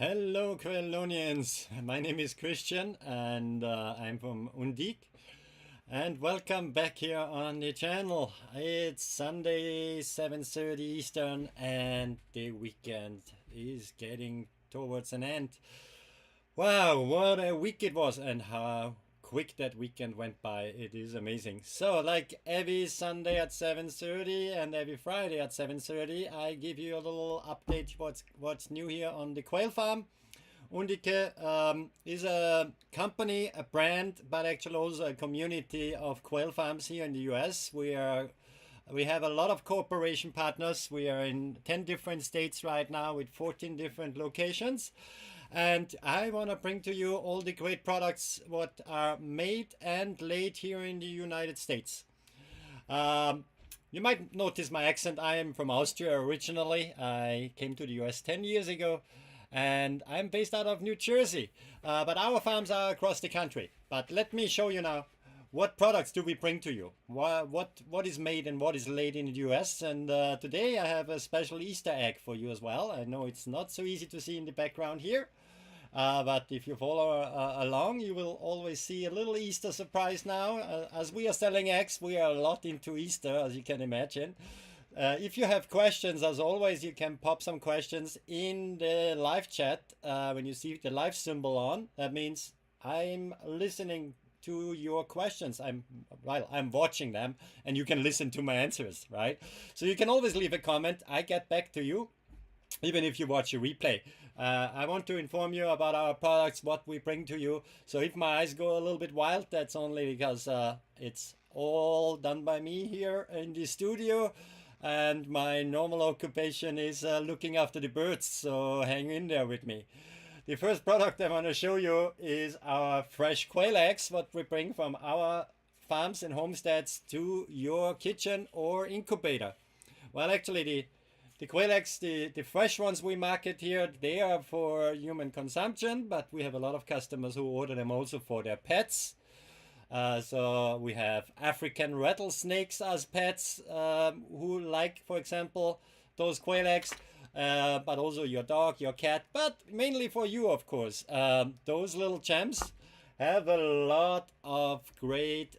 Hello, Quailonians. My name is Christian and I'm from Undique. And welcome back here on the channel. It's Sunday, 7:30 Eastern, and the weekend is getting towards an end. Wow, what a week it was, and how quick that weekend went by. It is amazing. So, like every Sunday at 7:30 and every Friday at 7:30, I give you a little update what's new here on the quail farm. Undique is a company, a brand, but actually also a community of quail farms here in the US. We have a lot of cooperation partners. We are in 10 different states right now with 14 different locations. And I want to bring to you all the great products what are made and laid here in the United States. Um, you might notice my accent. I am from Austria originally. I came to the US 10 years ago and I'm based out of New Jersey. But our farms are across the country. But let me show you now what products do we bring to you? What is made and what is laid in the US? And today I have a special Easter egg for you as well. I know it's not so easy to see in the background here. But if you follow along, you will always see a little Easter surprise now. As we are selling eggs, we are a lot into Easter, as you can imagine. If you have questions, as always, you can pop some questions in the live chat when you see the live symbol on. That means I'm listening to your questions. I'm watching them, and you can listen to my answers, right? So you can always leave a comment. I get back to you, even if you watch a replay. I want to inform you about our products, what we bring to you. So if my eyes go a little bit wild, that's only because it's all done by me here in the studio. And my normal occupation is looking after the birds, so hang in there with me. The first product I want to show you is our fresh quail eggs, what we bring from our farms and homesteads to your kitchen or incubator. Well, actually, the quail eggs, the fresh ones we market here, they are for human consumption, but we have a lot of customers who order them also for their pets. So we have African rattlesnakes as pets who like, for example, those quail eggs, but also your dog, your cat, but mainly for you, of course. Those little gems have a lot of great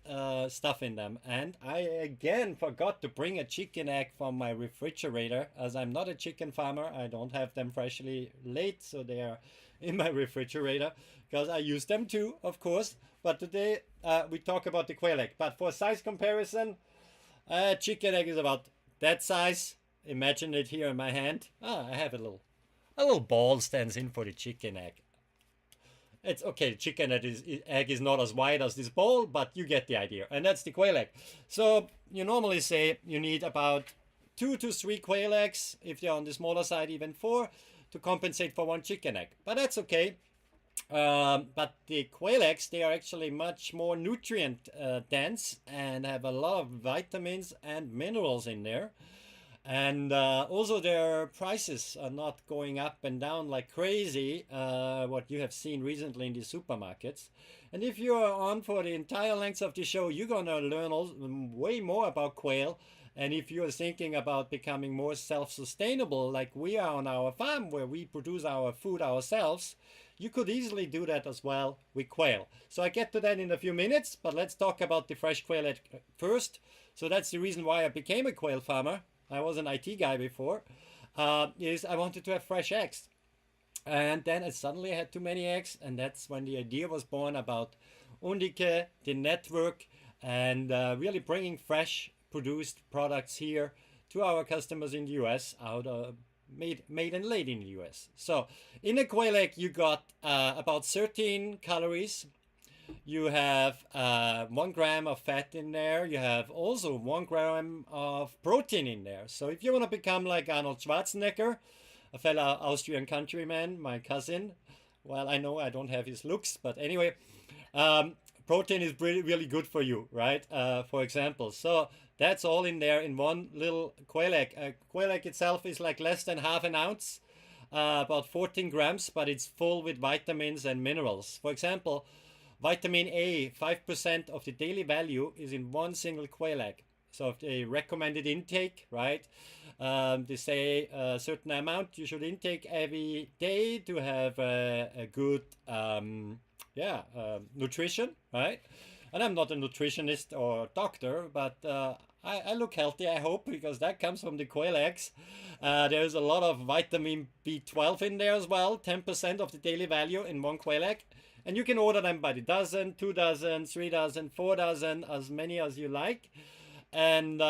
stuff in them. And I again forgot to bring a chicken egg from my refrigerator, as I'm not a chicken farmer. I don't have them freshly laid, so they are in my refrigerator because I use them too, of course. But today we talk about the quail egg. But for size comparison, chicken egg is about that size. Imagine it here in my hand. I have a little ball stands in for the chicken egg. It's okay, the chicken egg is not as wide as this bowl, but you get the idea. And that's the quail egg. So you normally say you need about 2 to 3 quail eggs, if they're on the smaller side, even 4, to compensate for 1 chicken egg. But that's okay. But the quail eggs, they are actually much more nutrient dense and have a lot of vitamins and minerals in there. And also their prices are not going up and down like crazy, what you have seen recently in the supermarkets. And if you are on for the entire length of the show, you're going to learn way more about quail. And if you're thinking about becoming more self-sustainable, like we are on our farm where we produce our food ourselves, you could easily do that as well with quail. So I get to that in a few minutes, but let's talk about the fresh quail at first. So that's the reason why I became a quail farmer. I was an IT guy before, is I wanted to have fresh eggs. And then I suddenly had too many eggs, and that's when the idea was born about Undique, the network, and really bringing fresh produced products here to our customers in the US, made and laid in the US. So in a quail egg, you got about 13 calories. You have 1 gram of fat in there. You have also 1 gram of protein in there. So if you want to become like Arnold Schwarzenegger, a fellow Austrian countryman, my cousin, well, I know I don't have his looks, but anyway, protein is really good for you, right? For example, so that's all in there in one little quail egg. Quail egg itself is like less than half an ounce, about 14 grams, but it's full with vitamins and minerals. For example, vitamin A, 5% of the daily value is in one single quail egg. So the recommended intake, right? They say a certain amount you should intake every day to have a good nutrition, right? And I'm not a nutritionist or doctor, but I look healthy, I hope, because that comes from the quail eggs. There's a lot of vitamin B12 in there as well, 10% of the daily value in one quail egg. And you can order them by the dozen, 2 dozen, 3 dozen, 4 dozen, as many as you like. And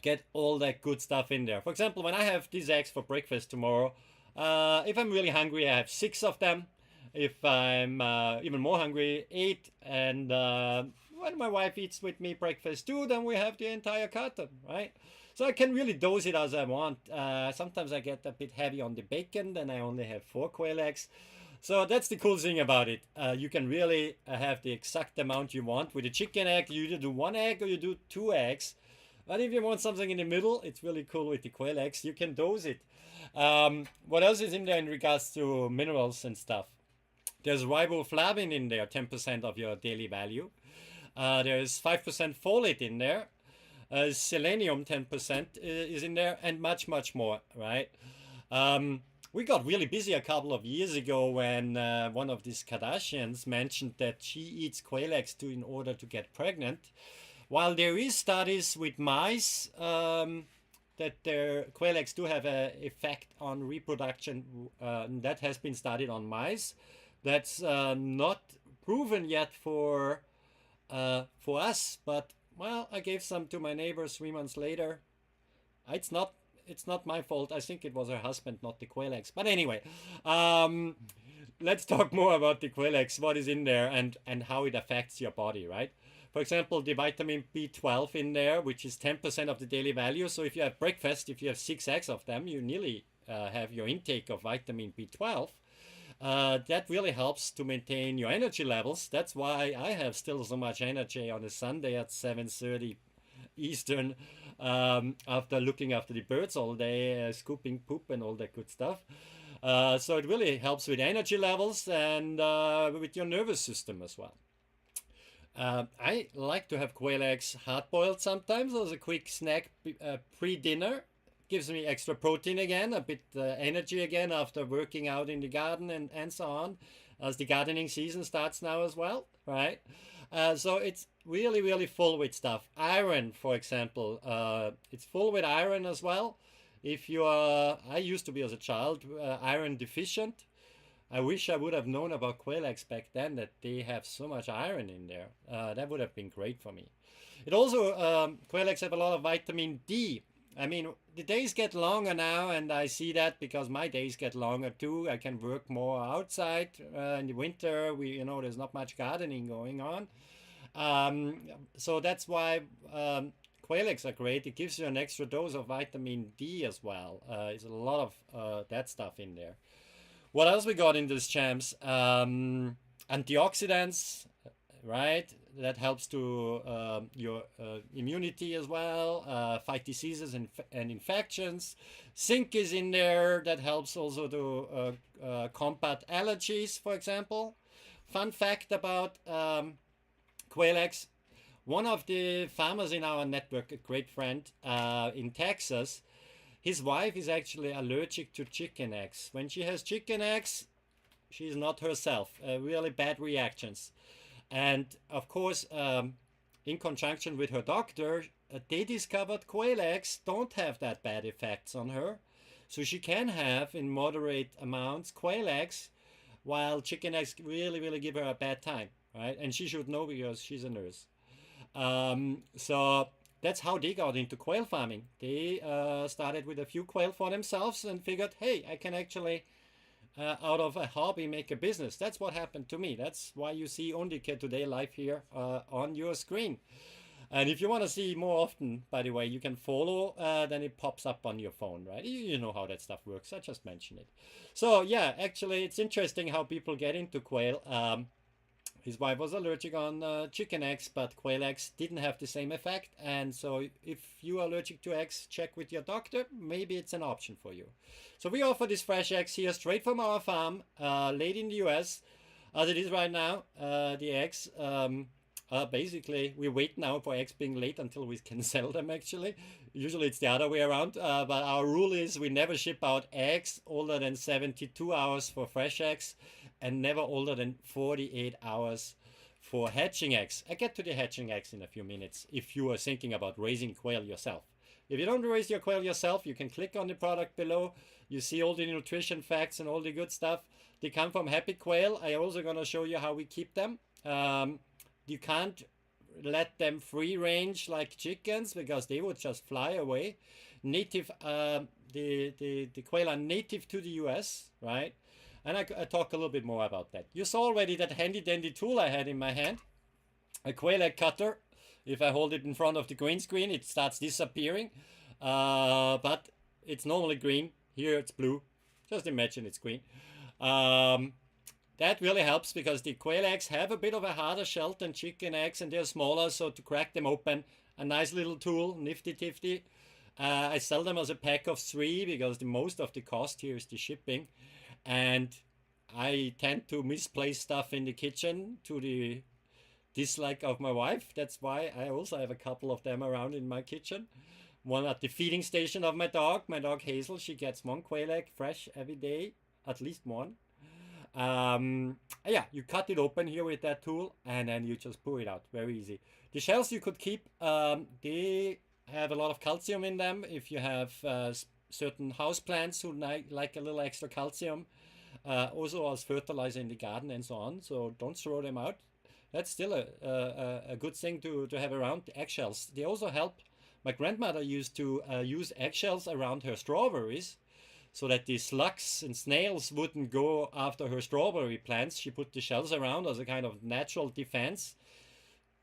get all that good stuff in there. For example, when I have these eggs for breakfast tomorrow, if I'm really hungry, I have 6 of them. If I'm even more hungry, 8. And when my wife eats with me breakfast too, then we have the entire carton, right? So I can really dose it as I want. Sometimes I get a bit heavy on the bacon, then I only have 4 quail eggs. So that's the cool thing about it. You can really have the exact amount you want. With a chicken egg, you either do 1 egg or you do 2 eggs. But if you want something in the middle, it's really cool with the quail eggs. You can dose it. What else is in there in regards to minerals and stuff? There's riboflavin in there, 10% of your daily value. There's 5% folate in there. Selenium, 10% is in there, and much, much more, right? We got really busy a couple of years ago when one of these Kardashians mentioned that she eats quail eggs in order to get pregnant. While there is studies with mice that their quail eggs do have an effect on reproduction, that has been studied on mice. That's not proven yet for us, but well, I gave some to my neighbors 3 months later. It's not my fault. I think it was her husband, not the quail eggs. But anyway, let's talk more about the quail eggs, what is in there and how it affects your body, right? For example, the vitamin B12 in there, which is 10% of the daily value. So if you have breakfast, if you have 6 eggs of them, you nearly have your intake of vitamin B12. That really helps to maintain your energy levels. That's why I have still so much energy on a Sunday at 7:30 Eastern, after looking after the birds all day, scooping poop and all that good stuff. So it really helps with energy levels and with your nervous system as well. I like to have quail eggs hard-boiled sometimes as a quick snack pre-dinner. Gives me extra protein again, a bit energy again after working out in the garden and so on, as the gardening season starts now as well, right? So it's really, really full with stuff. Iron, for example, it's full with iron as well. If you are, I used to be as a child iron deficient. I wish I would have known about quail eggs back then, that they have so much iron in there. That would have been great for me. It also, quail eggs have a lot of vitamin D. I mean, the days get longer now, and I see that because my days get longer too. I can work more outside. In the winter, there's not much gardening going on. So that's why quail eggs are great. It gives you an extra dose of vitamin D as well. There's a lot of that stuff in there. What else we got in these jams? Antioxidants, right? That helps to your immunity as well, fight diseases and infections. Zinc is in there. That helps also to combat allergies, for example. Fun fact about quail eggs. One of the farmers in our network, a great friend in Texas, his wife is actually allergic to chicken eggs. When she has chicken eggs, she's not herself. Really bad reactions. And of course, in conjunction with her doctor, they discovered quail eggs don't have that bad effects on her. So she can have, in moderate amounts, quail eggs, while chicken eggs really, really give her a bad time, right? And she should know because she's a nurse. So that's how they got into quail farming. They started with a few quail for themselves and figured, hey, I can actually, out of a hobby, make a business. That's what happened to me. That's why you see Undique today live here on your screen. And if you want to see more often, by the way, you can follow, then it pops up on your phone, right? You know how that stuff works. I just mentioned it. So yeah, actually, it's interesting how people get into quail. His wife was allergic on chicken eggs, but quail eggs didn't have the same effect. And so if you are allergic to eggs, check with your doctor. Maybe it's an option for you. So we offer these fresh eggs here straight from our farm, laid in the US, as it is right now. The eggs Basically, we wait now for eggs being laid until we can sell them, actually. Usually it's the other way around, but our rule is we never ship out eggs older than 72 hours for fresh eggs and never older than 48 hours for hatching eggs. I get to the hatching eggs in a few minutes if you are thinking about raising quail yourself. If you don't raise your quail yourself, you can click on the product below. You see all the nutrition facts and all the good stuff. They come from Happy Quail. I also going to show you how we keep them. You can't let them free range like chickens because they would just fly away. Native, the quail are native to the US, right? And I talk a little bit more about that. You saw already that handy dandy tool I had in my hand, a quail egg cutter. If I hold it in front of the green screen, it starts disappearing. But it's normally green. Here it's blue. Just imagine it's green. That really helps because the quail eggs have a bit of a harder shell than chicken eggs and they're smaller, so to crack them open, a nice little tool, nifty tifty. I sell them as a pack of 3 because the most of the cost here is the shipping, and I tend to misplace stuff in the kitchen to the dislike of my wife. That's why I also have a couple of them around in my kitchen. One at the feeding station of my dog Hazel. She gets 1 quail egg fresh every day, at least 1. Yeah, you cut it open here with that tool and then you just pour it out. Very easy. The shells you could keep, they have a lot of calcium in them. If you have certain house plants who like a little extra calcium, also as fertilizer in the garden and so on, so don't throw them out. That's still a good thing to have around. The eggshells, they also help. My grandmother used to use eggshells around her strawberries so that the slugs and snails wouldn't go after her strawberry plants. She put the shells around as a kind of natural defense.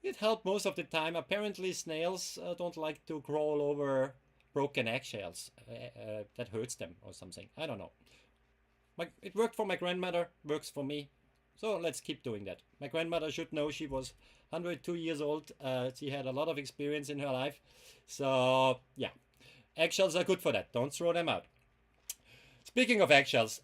It helped most of the time. Apparently snails don't like to crawl over broken eggshells. That hurts them or something. I don't know. It worked for my grandmother, works for me. So let's keep doing that. My grandmother should know. She was 102 years old. She had a lot of experience in her life. So yeah, eggshells are good for that. Don't throw them out. Speaking of eggshells,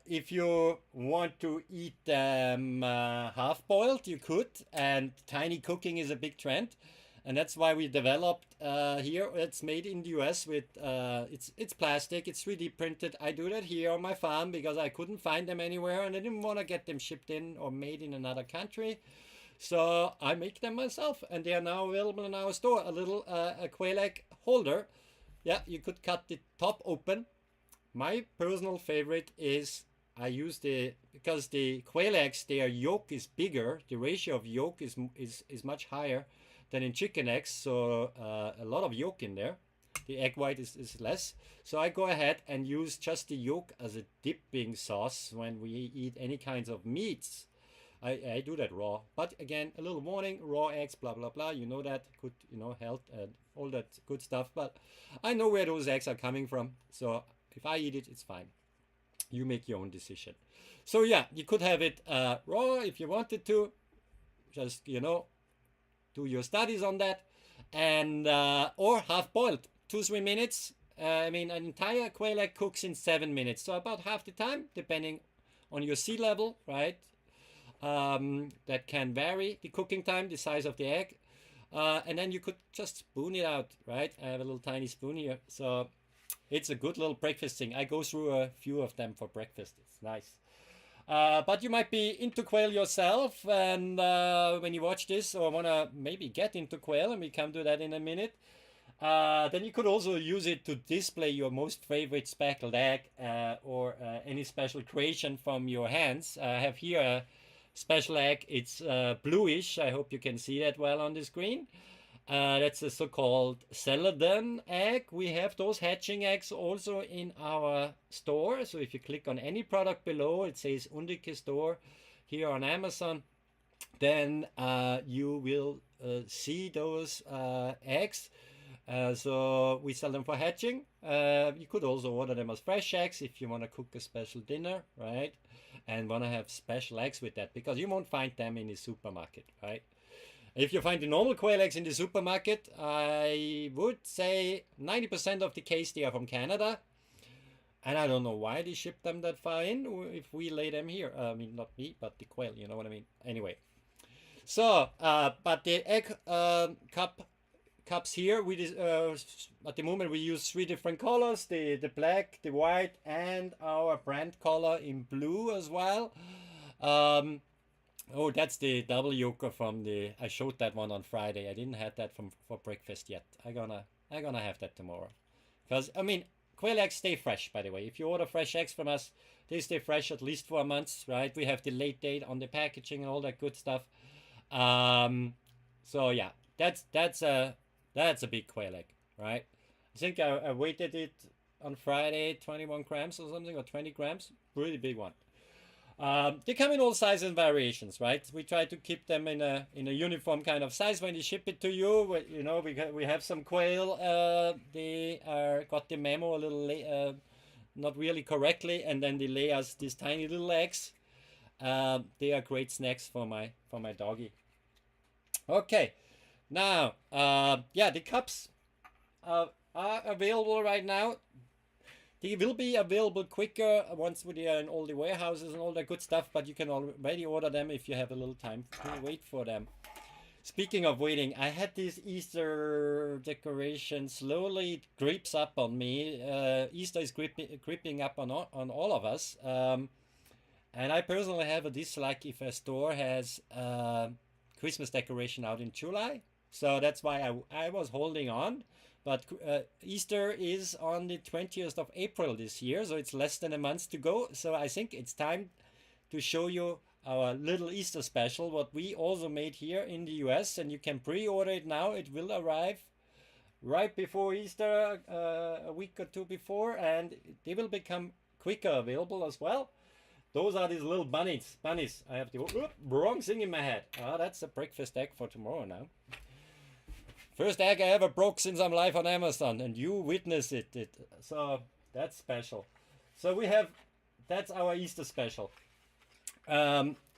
if you want to eat them half-boiled, you could, and tiny cooking is a big trend, and that's why we developed here. It's made in the US with it's plastic, it's 3D printed. I do that here on my farm because I couldn't find them anywhere, and I didn't want to get them shipped in or made in another country, so I make them myself, and they are now available in our store. A little a quail egg holder. Yeah, you could cut the top open. My personal favorite is I use because the quail eggs, their yolk is bigger. The ratio of yolk is much higher than in chicken eggs, so a lot of yolk in there. The egg white is less. So I go ahead and use just the yolk as a dipping sauce when we eat any kinds of meats. I do that raw. But again, a little warning, raw eggs, blah, blah, blah. You know that, good, health and all that good stuff. But I know where those eggs are coming from. So if I eat it, it's fine. You make your own decision. So yeah, you could have it raw if you wanted to. Just, do your studies on that. And or half boiled, 2-3 minutes. I mean, an entire quail egg cooks in 7 minutes. So about half the time, depending on your sea level, right? That can vary, the cooking time, the size of the egg. And then you could just spoon it out, right? I have a little tiny spoon here. So it's a good little breakfast thing. I go through a few of them for breakfast. It's nice. But you might be into quail yourself, and when you watch this or want to maybe get into quail, and we come to that in a minute, then you could also use it to display your most favorite speckled egg or any special creation from your hands. I have here a special egg. It's bluish. I hope you can see that well on the screen. That's a so-called celadon egg. We have those hatching eggs also in our store. So if you click on any product below, it says Undique store here on Amazon, then you will see those eggs. So we sell them for hatching. You could also order them as fresh eggs if you want to cook a special dinner, right? And want to have special eggs with that, because you won't find them in the supermarket, right? If you find the normal quail eggs in the supermarket, I would say 90% of the case they are from Canada. And I don't know why they ship them that far in if we lay them here. I mean, not me, but the quail, you know what I mean? Anyway. So, but the egg cups here, at the moment we use three different colors: the black, the white, and our brand color in blue as well. Um, oh, that's the double yolker from the. I showed that one on Friday. I didn't have that for breakfast yet. I gonna have that tomorrow, because I mean, quail eggs stay fresh. By the way, if you order fresh eggs from us, they stay fresh at least for a month, right? We have the late date on the packaging and all that good stuff. Um, so yeah, that's a big quail egg, right? I think I weighted it on Friday, 21 grams or something, or 20 grams. Really big one. They come in all sizes and variations, right? We try to keep them in a uniform kind of size when they ship it to you. You know, we have some quail. They got the memo a little not really correctly, and then they lay us these tiny little eggs. They are great snacks for my doggy. Okay, now yeah, the cups are available right now. They will be available quicker once we are in all the warehouses and all that good stuff, but you can already order them if you have a little time to wait for them. Speaking of waiting, I had this Easter decoration slowly it creeps up on me. Easter is creeping up on all of us. And I personally have a dislike if a store has Christmas decoration out in July. So that's why I was holding on. But Easter is on the 20th of April this year, so it's less than a month to go. So I think it's time to show you our little Easter special, what we also made here in the US. And you can pre-order it now. It will arrive right before Easter, a week or two before, and they will become quicker available as well. Those are these little bunnies. Bunnies. I have the wrong thing in my head. Ah, that's a breakfast egg for tomorrow now. First egg I ever broke since I'm live on Amazon, and you witnessed it. So that's special. So we have, that's our Easter special.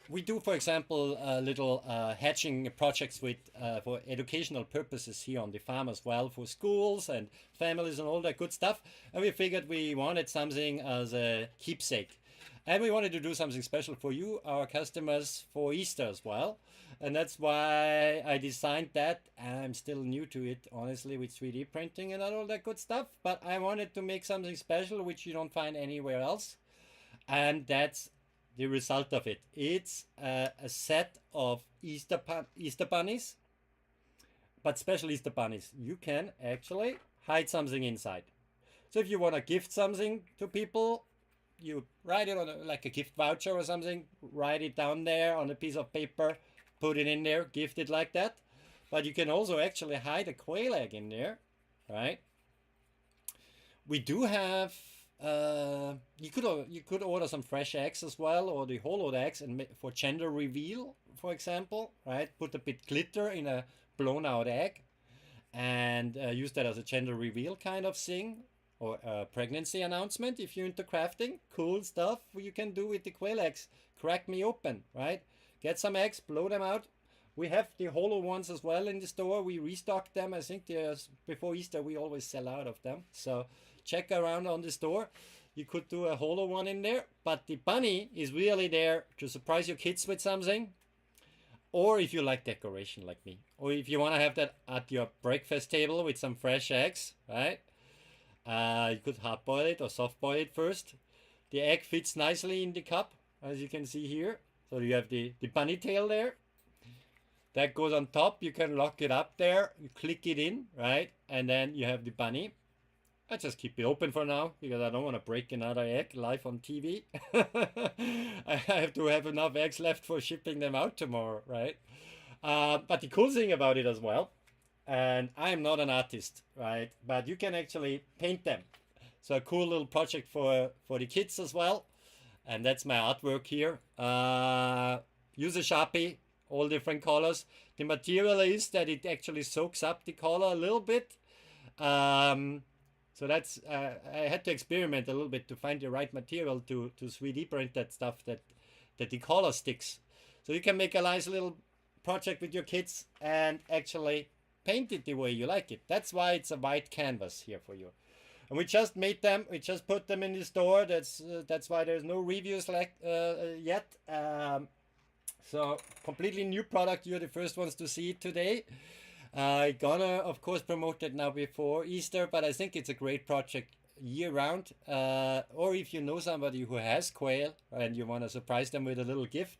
We do, for example, little hatching projects with for educational purposes here on the farm as well, for schools and families and all that good stuff. And we figured we wanted something as a keepsake. And we wanted to do something special for you, our customers, for Easter as well. And that's why I designed that. I'm still new to it, honestly, with 3D printing and all that good stuff. But I wanted to make something special which you don't find anywhere else. And that's the result of it. It's a set of Easter bunnies, but special Easter bunnies. You can actually hide something inside. So if you want to gift something to people, you write it on like a gift voucher or something, write it down there on a piece of paper, put it in there, gift it like that. But you can also actually hide a quail egg in there, right? We do have you could order some fresh eggs as well, or the hollowed eggs, and for gender reveal, for example, right? Put a bit glitter in a blown out egg, and use that as a gender reveal kind of thing, or a pregnancy announcement if you're into crafting. Cool stuff you can do with the quail eggs. Crack me open, right? Get some eggs, blow them out. We have the hollow ones as well in the store. We restocked them. I think before Easter we always sell out of them. So check around on the store. You could do a hollow one in there. But the bunny is really there to surprise your kids with something. Or if you like decoration like me. Or if you want to have that at your breakfast table with some fresh eggs, right? You could hard boil it or soft boil it first. The egg fits nicely in the cup, as you can see here. So you have the bunny tail there. That goes on top. You can lock it up there. You click it in, right? And then you have the bunny. I just keep it open for now because I don't want to break another egg live on TV. I have to have enough eggs left for shipping them out tomorrow, right? But the cool thing about it as well, and I'm not an artist, right? But you can actually paint them. So a cool little project for the kids as well. And that's my artwork here. Use a Sharpie, all different colors. The material is that it actually soaks up the color a little bit. So that's I had to experiment a little bit to find the right material to 3D print that stuff that the color sticks. So you can make a nice little project with your kids and actually paint it the way you like it. That's why it's a white canvas here for you. And we just made them. We just put them in the store. That's why there's no reviews like yet. So completely new product. You're the first ones to see it today. I gonna of course promote it now before Easter, but I think it's a great project year round. Or if you know somebody who has quail and you want to surprise them with a little gift,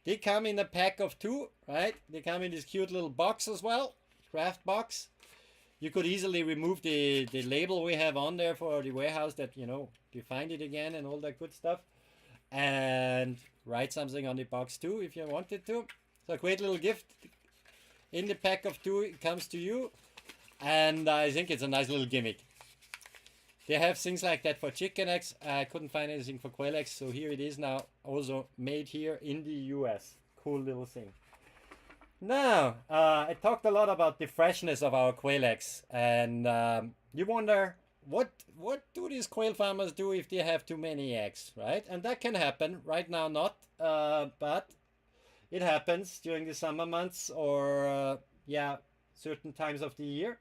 they come in a pack of 2, right? They come in this cute little box as well, craft box. You could easily remove the label we have on there for the warehouse that, you know, you find it again and all that good stuff. And write something on the box too if you wanted to. So a great little gift in the pack of 2. It comes to you, and I think it's a nice little gimmick. They have things like that for chicken eggs. I couldn't find anything for quail eggs, so here it is now, also made here in the US. Cool little thing. Now, I talked a lot about the freshness of our quail eggs, and you wonder what do these quail farmers do if they have too many eggs, right? And that can happen. Right now, not, but it happens during the summer months or yeah, certain times of the year.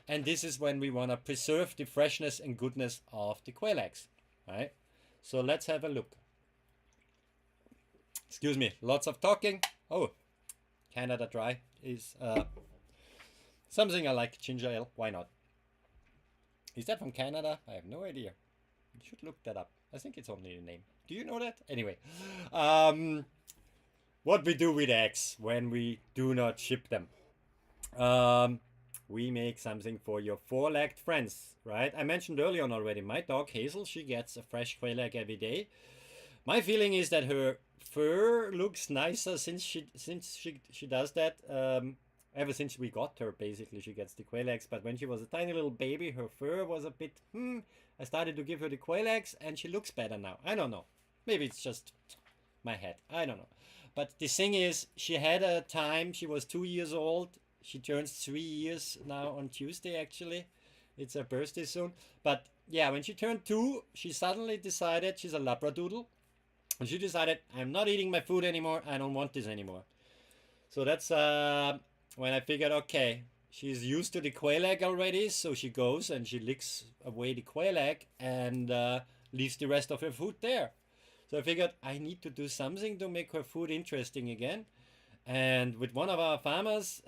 And this is when we want to preserve the freshness and goodness of the quail eggs, right? So let's have a look. Excuse me, lots of talking. Oh, Canada Dry is something I like. Ginger ale, why not? Is that from Canada? I have no idea. You should look that up. I think it's only the name. Do you know that? Anyway, what we do with eggs when we do not ship them. We make something for your 4-legged friends, right? I mentioned earlier on already, my dog Hazel, she gets a fresh quail egg every day. My feeling is that her fur looks nicer since she does that. Ever since we got her, basically, she gets the quail eggs. But when she was a tiny little baby, her fur was a bit, I started to give her the quail eggs, and she looks better now. I don't know. Maybe it's just my head. I don't know. But the thing is, she had a time, she was 2 years old. She turns 3 years now on Tuesday, actually. It's her birthday soon. But yeah, when she turned 2, she suddenly decided, she's a Labradoodle, and she decided, I'm not eating my food anymore. I don't want this anymore. So that's when I figured, okay, she's used to the quail egg already. So she goes and she licks away the quail egg and leaves the rest of her food there. So I figured I need to do something to make her food interesting again. And with one of our farmers,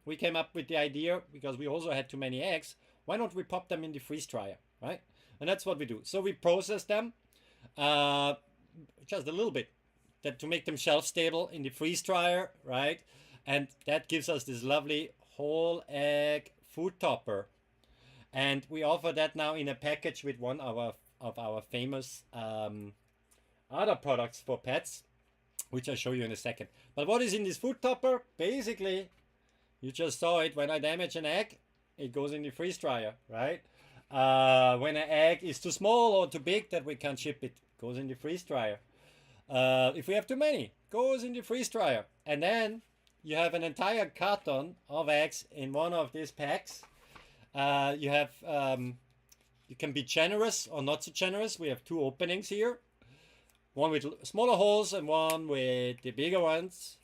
we came up with the idea, because we also had too many eggs, why don't we pop them in the freeze dryer, right? And that's what we do. So we process them just a little bit to make them shelf stable in the freeze dryer, right? And that gives us this lovely whole egg food topper. And we offer that now in a package with one of our famous other products for pets, which I'll show you in a second. But what is in this food topper? Basically, you just saw it. When I damage an egg, it goes in the freeze dryer, right? When an egg is too small or too big that we can't ship it, goes in the freeze dryer. If we have too many, goes in the freeze dryer. And then you have an entire carton of eggs in one of these packs. You can be generous or not so generous. We have 2 openings here. One with smaller holes and one with the bigger ones.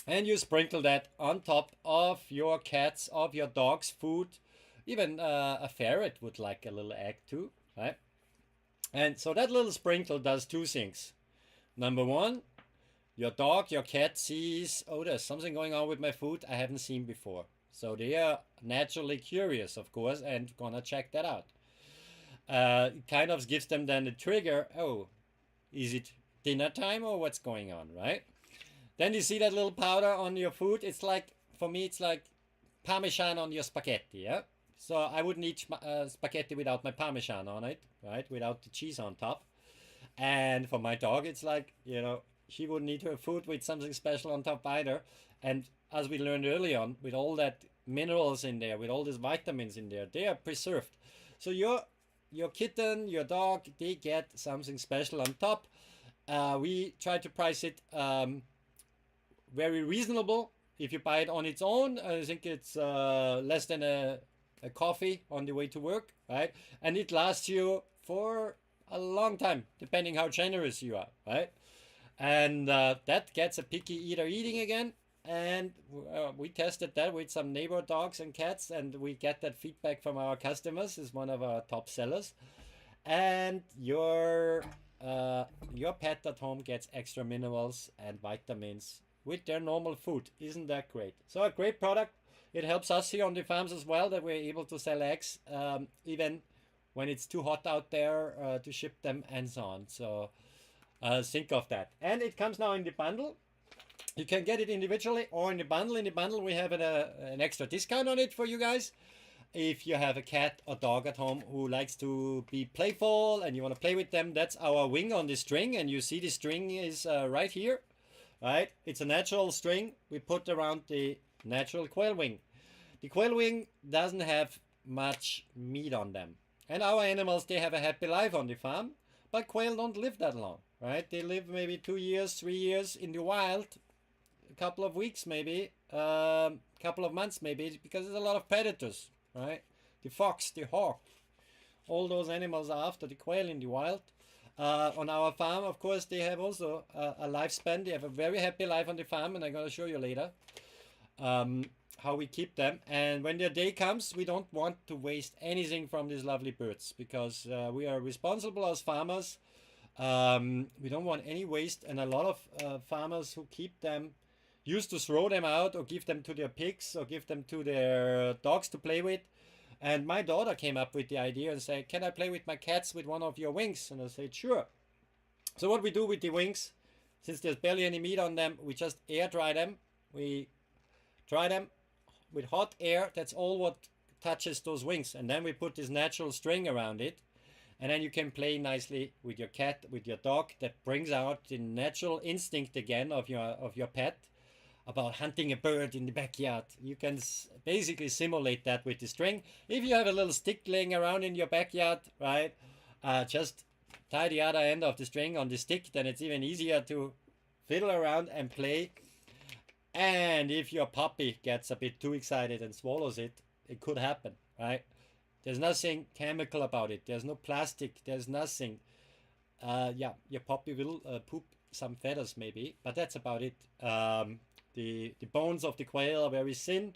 And you sprinkle that on top of your cat's, of your dog's food. Even a ferret would like a little egg too, right? And so that little sprinkle does 2 things. Number 1, your dog, your cat sees, oh, there's something going on with my food I haven't seen before. So they are naturally curious, of course, and gonna check that out. It kind of gives them then the trigger, oh, is it dinner time or what's going on, right? Then you see that little powder on your food. It's like, for me, it's like Parmesan on your spaghetti, yeah? So I wouldn't eat spaghetti without my Parmesan on it, right? Without the cheese on top. And for my dog, it's like, you know, she wouldn't eat her food with something special on top either. And as we learned early on, with all that minerals in there, with all these vitamins in there, they are preserved. So your kitten, your dog, they get something special on top. We try to price it very reasonable. If you buy it on its own, I think it's less than a coffee on the way to work, right? And it lasts you for a long time, depending how generous you are, right? And that gets a picky eater eating again. And we tested that with some neighbor dogs and cats, and we get that feedback from our customers. Is one of our top sellers. And your your pet at home gets extra minerals and vitamins with their normal food. Isn't that great? So a great product. It helps us here on the farms as well that we're able to sell eggs even when it's too hot out there to ship them and so on. So think of that. And it comes now in the bundle. You can get it individually or in the bundle. In the bundle, we have an extra discount on it for you guys. If you have a cat or dog at home who likes to be playful and you want to play with them, that's our wing on the string. And you see the string is right here, right? It's a natural string we put around the natural quail wing. The quail wing doesn't have much meat on them. And our animals, they have a happy life on the farm. But quail don't live that long, right? They live maybe 2 years, 3 years in the wild. A couple of weeks maybe, couple of months maybe, because there's a lot of predators, right? The fox, the hawk, all those animals are after the quail in the wild. On our farm, of course, they have also a lifespan. They have a very happy life on the farm, and I'm going to show you later how we keep them. And when their day comes, we don't want to waste anything from these lovely birds because we are responsible as farmers. We don't want any waste, and a lot of farmers who keep them used to throw them out or give them to their pigs or give them to their dogs to play with. And my daughter came up with the idea and said, can I play with my cats with one of your wings? And I said, sure. So what we do with the wings, since there's barely any meat on them, we just air dry them. We dry them with hot air. That's all what touches those wings. And then we put this natural string around it. And then you can play nicely with your cat, with your dog. That brings out the natural instinct again of your pet about hunting a bird in the backyard. You can basically simulate that with the string. If you have a little stick laying around in your backyard, right, just tie the other end of the string on the stick, then it's even easier to fiddle around and play. And if your puppy gets a bit too excited and swallows it, it could happen, right? There's nothing chemical about it. There's no plastic. There's nothing. Yeah, your puppy will poop some feathers maybe, but that's about it. The bones of the quail are very thin.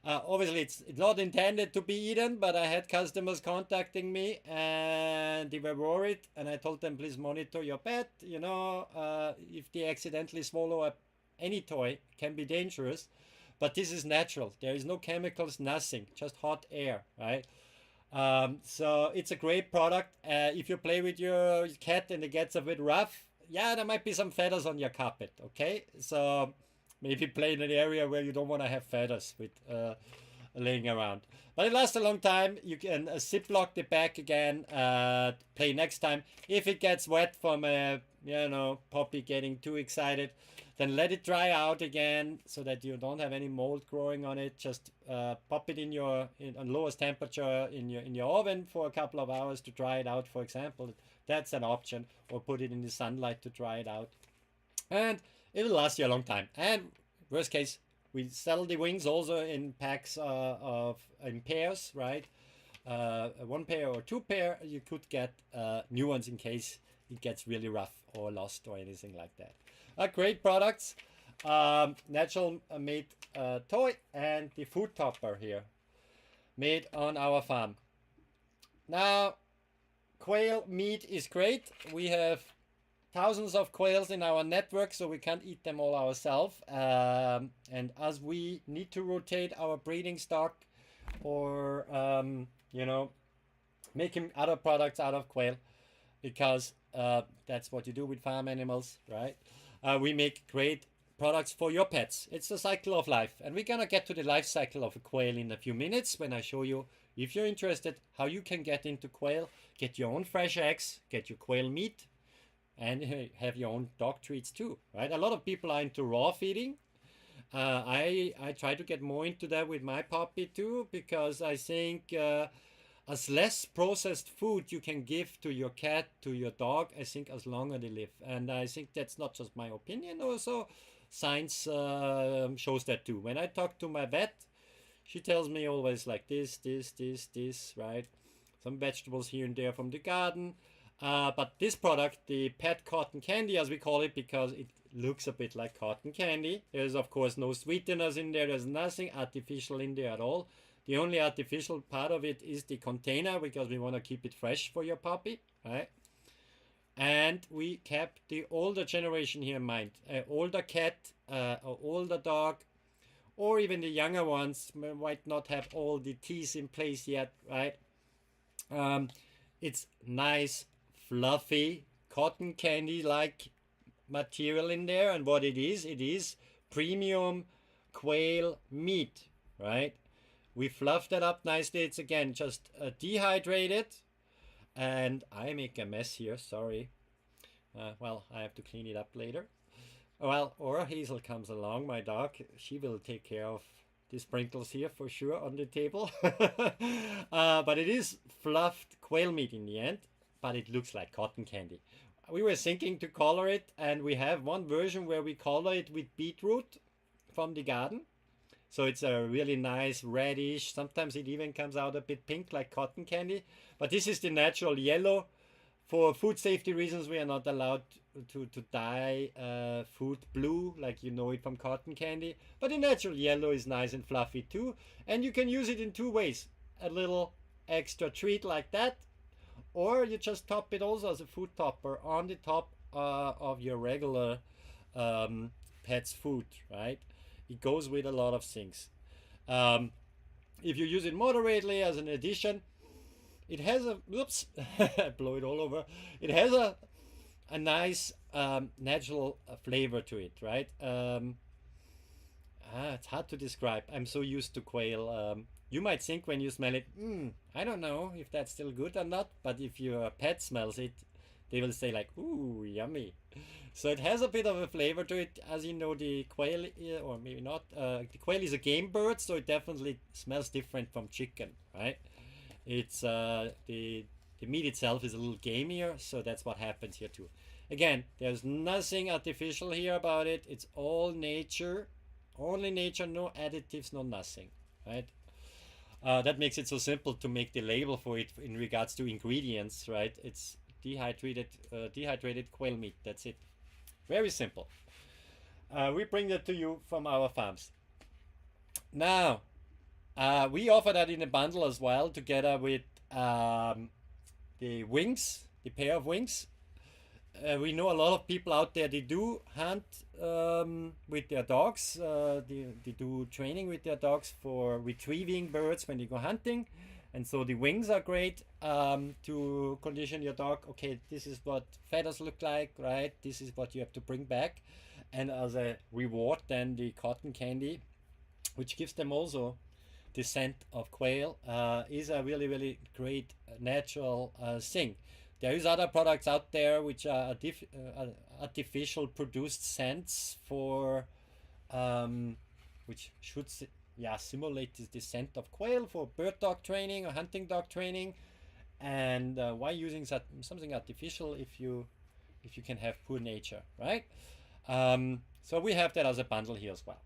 Obviously, it's not intended to be eaten, but I had customers contacting me and they were worried. And I told them, please monitor your pet. You know, if they accidentally swallow any toy, it can be dangerous. But this is natural. There is no chemicals, nothing, just hot air, right? So it's a great product. If you play with your cat and it gets a bit rough, yeah, there might be some feathers on your carpet, okay? So maybe play in an area where you don't want to have feathers with laying around. But it lasts a long time. You can ziplock the bag again, play next time. If it gets wet from a, puppy getting too excited, then let it dry out again so that you don't have any mold growing on it. Just pop it on lowest temperature in your oven for a couple of hours to dry it out, for example. That's an option. Or put it in the sunlight to dry it out. And it will last you a long time. And worst case, we sell the wings also in packs in pairs, right? 1 pair or 2 pair. You could get new ones in case it gets really rough or lost or anything like that. Great products. Natural made toy and the food topper here, made on our farm. Now, quail meat is great. We have thousands of quails in our network, so we can't eat them all ourselves. And as we need to rotate our breeding stock or, making other products out of quail, because that's what you do with farm animals, right? We make great products for your pets. It's the cycle of life. And we're going to get to the life cycle of a quail in a few minutes when I show you, if you're interested, how you can get into quail, get your own fresh eggs, get your quail meat, and have your own dog treats too, right? A lot of people are into raw feeding. I try to get more into that with my puppy too, because I think as less processed food you can give to your cat, to your dog, I think as longer they live. And I think that's not just my opinion, also science shows that too. When I talk to my vet, she tells me always like this, right? Some vegetables here and there from the garden. But this product, the pet cotton candy as we call it, because it looks a bit like cotton candy. There's of course no sweeteners in there. There's nothing artificial in there at all. The only artificial part of it is the container, because we want to keep it fresh for your puppy, right? And we kept the older generation here in mind. An older cat, an older dog, or even the younger ones might not have all the teeth in place yet, right? Um, it's nice, fluffy, cotton candy like material in there. And what it is premium quail meat, right? We fluffed that up nicely. It's again just dehydrated. And I make a mess here, sorry. Well, I have to clean it up later. Well, or Hazel comes along, my dog. She will take care of the sprinkles here for sure on the table. But it is fluffed quail meat in the end, but it looks like cotton candy. We were thinking to color it, and we have one version where we color it with beetroot from the garden. So it's a really nice reddish. Sometimes it even comes out a bit pink like cotton candy. But this is the natural yellow. For food safety reasons, we are not allowed to dye food blue like you know it from cotton candy. But the natural yellow is nice and fluffy too. And you can use it in two ways. A little extra treat like that. Or you just top it also as a food topper on the top of your regular pet's food, right? It goes with a lot of things. If you use it moderately as an addition, it has a, oops, blow it all over. It has a nice natural flavor to it, right? It's hard to describe. I'm so used to quail. You might think when you smell it, I don't know if that's still good or not, but if your pet smells it, they will say like, ooh, yummy. So it has a bit of a flavor to it. As you know, the quail, or maybe not, the quail is a game bird, so it definitely smells different from chicken, right? It's the meat itself is a little gamier, so that's what happens here too. Again, there's nothing artificial here about it. It's all nature, only nature, no additives, no nothing, right? That makes it so simple to make the label for it in regards to ingredients, right? It's dehydrated quail meat. That's it. Very simple. We bring that to you from our farms. Now, we offer that in a bundle as well, together with the wings, the pair of wings. We know a lot of people out there, they do hunt with their dogs. They do training with their dogs for retrieving birds when they go hunting. And so the wings are great to condition your dog. Okay, this is what feathers look like, right? This is what you have to bring back. And as a reward, then the cotton candy, which gives them also the scent of quail, is a really, really great natural thing. There is other products out there which are artificial produced scents for which should simulate the scent of quail for bird dog training or hunting dog training. And why using something artificial if you can have poor nature, right? So we have that as a bundle here as well.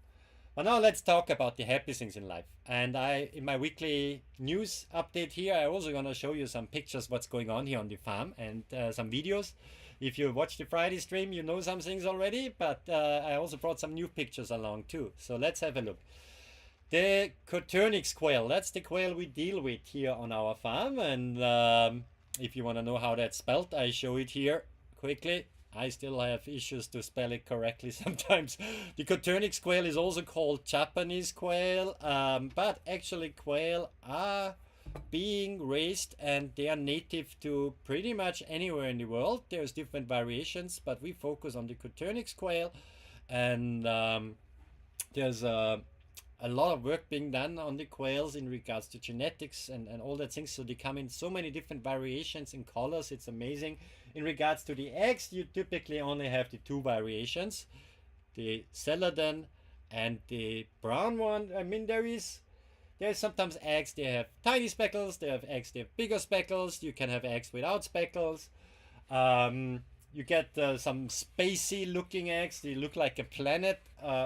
But now let's talk about the happy things in life. And in my weekly news update here, I also gonna show you some pictures what's going on here on the farm, and some videos. If you watch the Friday stream, you know some things already, but I also brought some new pictures along too. So let's have a look. The Coturnix quail, that's the quail we deal with here on our farm. And if you want to know how that's spelled, I show it here quickly. I still have issues to spell it correctly sometimes. The Coturnix quail is also called Japanese quail, but actually quail are being raised and they are native to pretty much anywhere in the world. There's different variations, but we focus on the Coturnix quail. And there's a lot of work being done on the quails in regards to genetics and all that things. So they come in so many different variations in colors. It's amazing. In regards to the eggs, you typically only have the two variations, the Celadon and the brown one. I mean, there's sometimes eggs, they have tiny speckles, they have eggs, they have bigger speckles. You can have eggs without speckles. You get some spacey looking eggs. They look like a planet.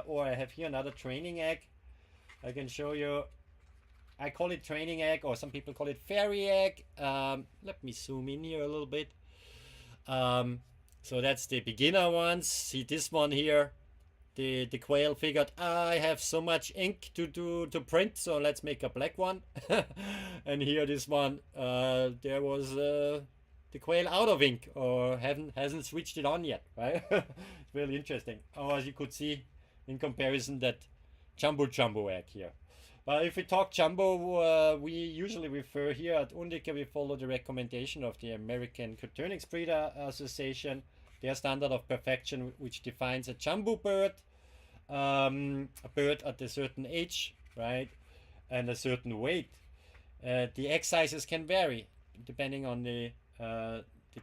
Or I have here another training egg. I can show you. I call it training egg, or some people call it fairy egg. Let me zoom in here a little bit. So that's the beginner ones. See this one here. The quail figured, I have so much ink to print, so let's make a black one. And here this one, there the quail out of ink or hasn't switched it on yet, right? It's really interesting. Or as you could see in comparison, that jumbo egg here. But if we talk jumbo, we usually refer here at Undique, we follow the recommendation of the American Coturnix Breeder Association, their standard of perfection, which defines a jumbo bird, a bird at a certain age, right, and a certain weight. The egg sizes can vary depending on the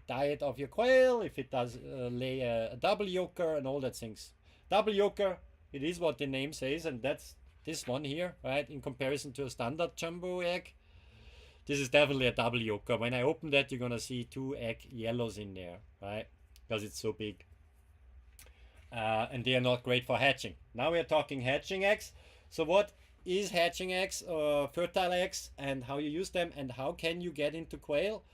diet of your quail, if it does lay a double yolker and all that things. Double yolker, it is what the name says, and that's this one here, right, in comparison to a standard jumbo egg. This is definitely a double yolker. When I open that, you're gonna see 2 egg yellows in there, right, because it's so big. And they are not great for hatching. Now we're talking hatching eggs. So what is hatching eggs or fertile eggs, and how you use them, and how can you get into quail,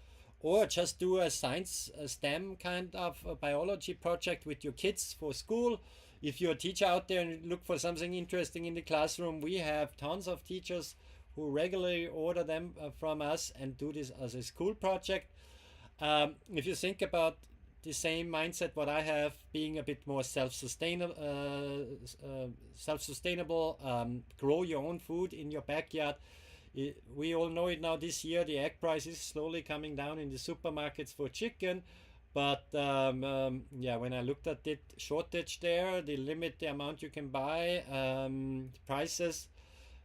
or just do a science STEM kind of a biology project with your kids for school. If you're a teacher out there and look for something interesting in the classroom, we have tons of teachers who regularly order them from us and do this as a school project. If you think about the same mindset what I have, being a bit more self-sustainable, grow your own food in your backyard. We all know it now. This year the egg price is slowly coming down in the supermarkets for chicken, but yeah, when I looked at it, shortage there, they limit the amount you can buy, prices.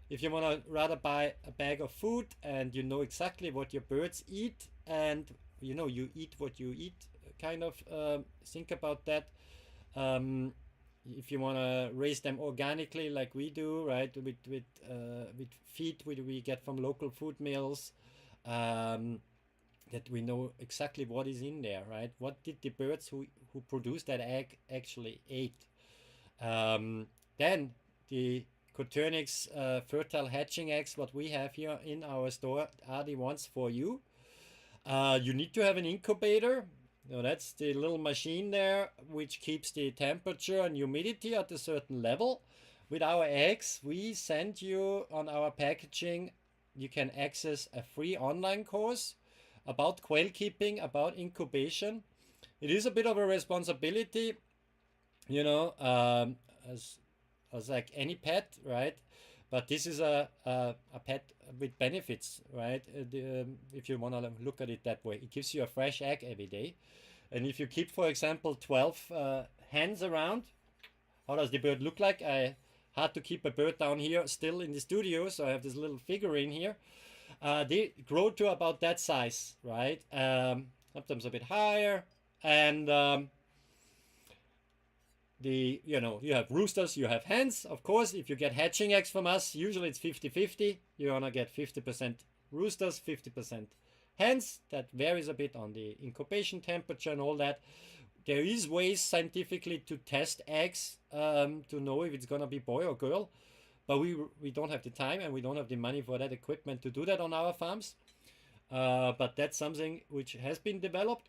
If you want to rather buy a bag of food and you know exactly what your birds eat, and you know you eat what you eat, kind of think about that. If you want to raise them organically like we do, right, with feed we get from local food mills, that we know exactly what is in there, right? What did the birds who produced that egg actually ate? Then the Coturnix fertile hatching eggs, what we have here in our store, are the ones for you. You need to have an incubator. Now that's the little machine there which keeps the temperature and humidity at a certain level. With our eggs, we send you on our packaging, you can access a free online course about quail keeping, about incubation. It is a bit of a responsibility, you know, as like any pet, right? But this is a pet with benefits, right? If you want to look at it that way, it gives you a fresh egg every day. And if you keep, for example, 12 hens around, how does the bird look like? I had to keep a bird down here still in the studio, so I have this little figurine here. They grow to about that size, right? Sometimes a bit higher. And you have roosters, you have hens. Of course, if you get hatching eggs from us, usually it's 50-50. You're gonna get 50% roosters, 50% hens. That varies a bit on the incubation temperature and all that. There is ways scientifically to test eggs to know if it's gonna be boy or girl, but we don't have the time and we don't have the money for that equipment to do that on our farms. But that's something which has been developed.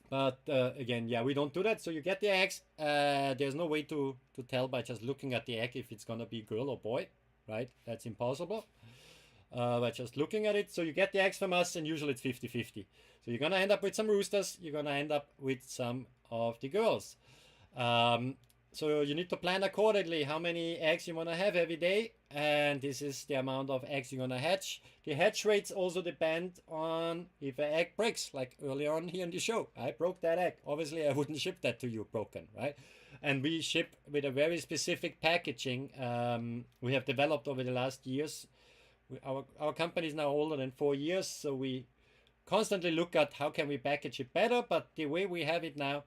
But again, yeah, we don't do that. So you get the eggs. There's no way to tell by just looking at the egg if it's gonna be girl or boy, right? That's impossible. By just looking at it. So you get the eggs from us, and usually it's 50-50. So you're gonna end up with some roosters. You're gonna end up with some of the girls. So you need to plan accordingly how many eggs you want to have every day, and this is the amount of eggs you're going to hatch. The hatch rates also depend on if an egg breaks, like earlier on here in the show. I broke that egg. Obviously, I wouldn't ship that to you broken, right? And we ship with a very specific packaging we have developed over the last years. Our company is now older than 4 years, so we constantly look at how can we package it better, but the way we have it now,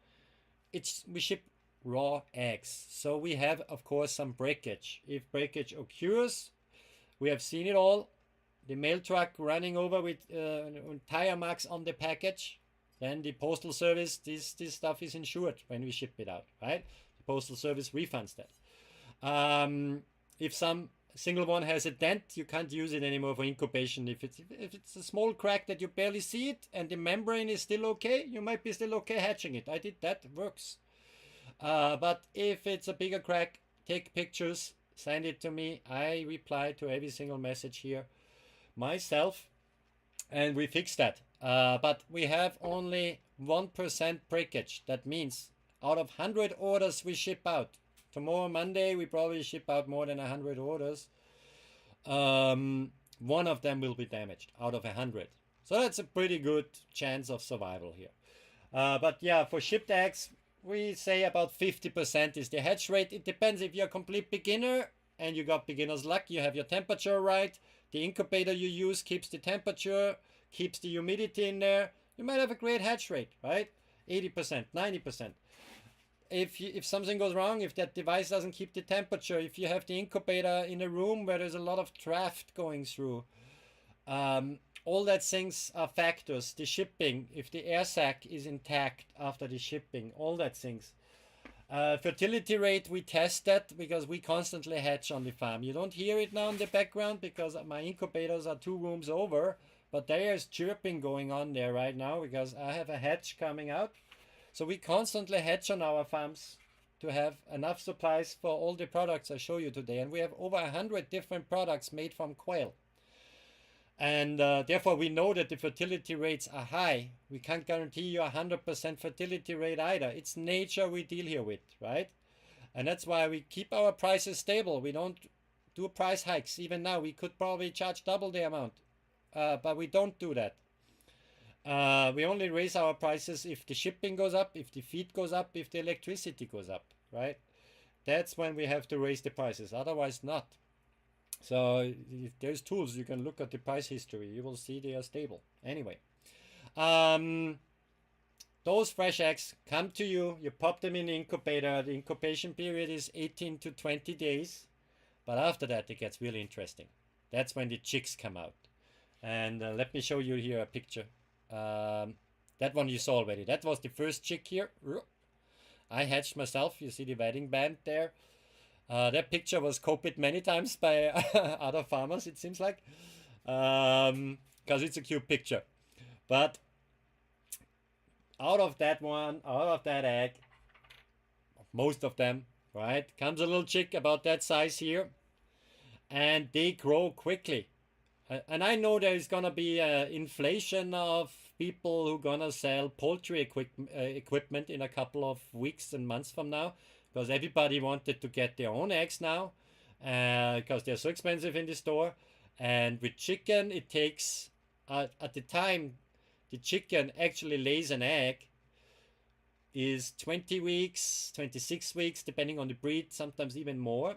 we ship raw eggs. So we have, of course, some breakage. If breakage occurs, we have seen it all. The mail truck running over with tire marks on the package. Then the postal service, this stuff is insured when we ship it out, right? The postal service refunds that. If some single one has a dent, you can't use it anymore for incubation. If it's a small crack that you barely see it and the membrane is still okay, you might be still okay hatching it. I did that, it works. But if it's a bigger crack, take pictures, send it to me. I reply to every single message here myself, and we fix that. But we have only 1% breakage. That means out of 100 orders we ship out, tomorrow Monday we probably ship out more than 100 orders. One of them will be damaged out of 100. So that's a pretty good chance of survival here. But yeah, for shipped eggs, we say about 50% is the hatch rate. It depends if you're a complete beginner and you got beginner's luck, you have your temperature right, the incubator you use keeps the temperature, keeps the humidity in there, you might have a great hatch rate, right? 80%, 90%. If something goes wrong, if that device doesn't keep the temperature, if you have the incubator in a room where there's a lot of draft going through, all that things are factors. The shipping, if the air sac is intact after the shipping, all that things. Fertility rate, we test that because we constantly hatch on the farm. You don't hear it now in the background because my incubators are 2 rooms over, but there is chirping going on there right now because I have a hatch coming out. So we constantly hatch on our farms to have enough supplies for all the products I show you today. And we have over 100 different products made from quail. And therefore we know that the fertility rates are high. We can't guarantee you 100% fertility rate either. It's nature we deal here with, right? And that's why we keep our prices stable. We don't do price hikes. Even now we could probably charge double the amount, but we don't do that. We only raise our prices if the shipping goes up, if the feed goes up, if the electricity goes up, right? That's when we have to raise the prices, otherwise not. So if there's tools, you can look at the price history. You will see they are stable. Anyway, those fresh eggs come to you. You pop them in the incubator. The incubation period is 18 to 20 days. But after that, it gets really interesting. That's when the chicks come out. And let me show you here a picture. That one you saw already. That was the first chick here. I hatched myself. You see the wedding band there. That picture was copied many times by other farmers, it seems like, because it's a cute picture. But out of that one, out of that egg, most of them, right, comes a little chick about that size here, and they grow quickly. And I know there is gonna be inflation of people who gonna sell poultry equipment in a couple of weeks and months from now, because everybody wanted to get their own eggs now, because they're so expensive in the store. And with chicken, it takes, at the time the chicken actually lays an egg, is 20 weeks, 26 weeks, depending on the breed, sometimes even more.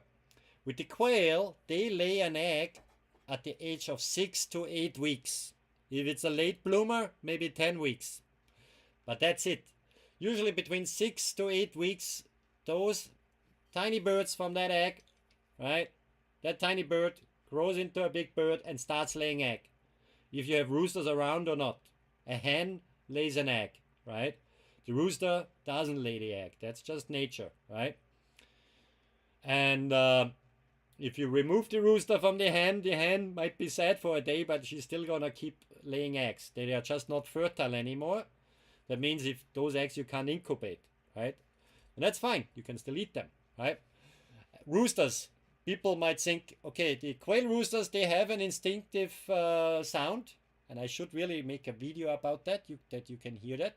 With the quail, they lay an egg at the age of 6 to 8 weeks. If it's a late bloomer, maybe 10 weeks. But that's it. Usually between 6 to 8 weeks, those tiny birds from that egg, right? That tiny bird grows into a big bird and starts laying egg. If you have roosters around or not. A hen lays an egg, right? The rooster doesn't lay the egg. That's just nature, right? And if you remove the rooster from the hen might be sad for a day, but she's still gonna keep laying eggs. They are just not fertile anymore. That means if those eggs you can't incubate, right? And that's fine. You can still eat them, right? Roosters. People might think, okay, the quail roosters, they have an instinctive sound. And I should really make a video about that, that you can hear that.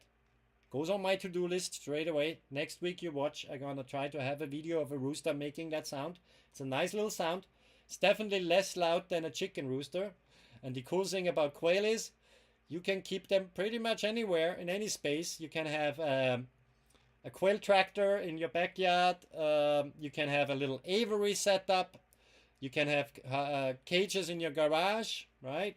Goes on my to-do list straight away. Next week you watch, I'm gonna try to have a video of a rooster making that sound. It's a nice little sound. It's definitely less loud than a chicken rooster. And the cool thing about quail is you can keep them pretty much anywhere, in any space. You can have a quail tractor in your backyard. You can have a little aviary set up. You can have cages in your garage, right?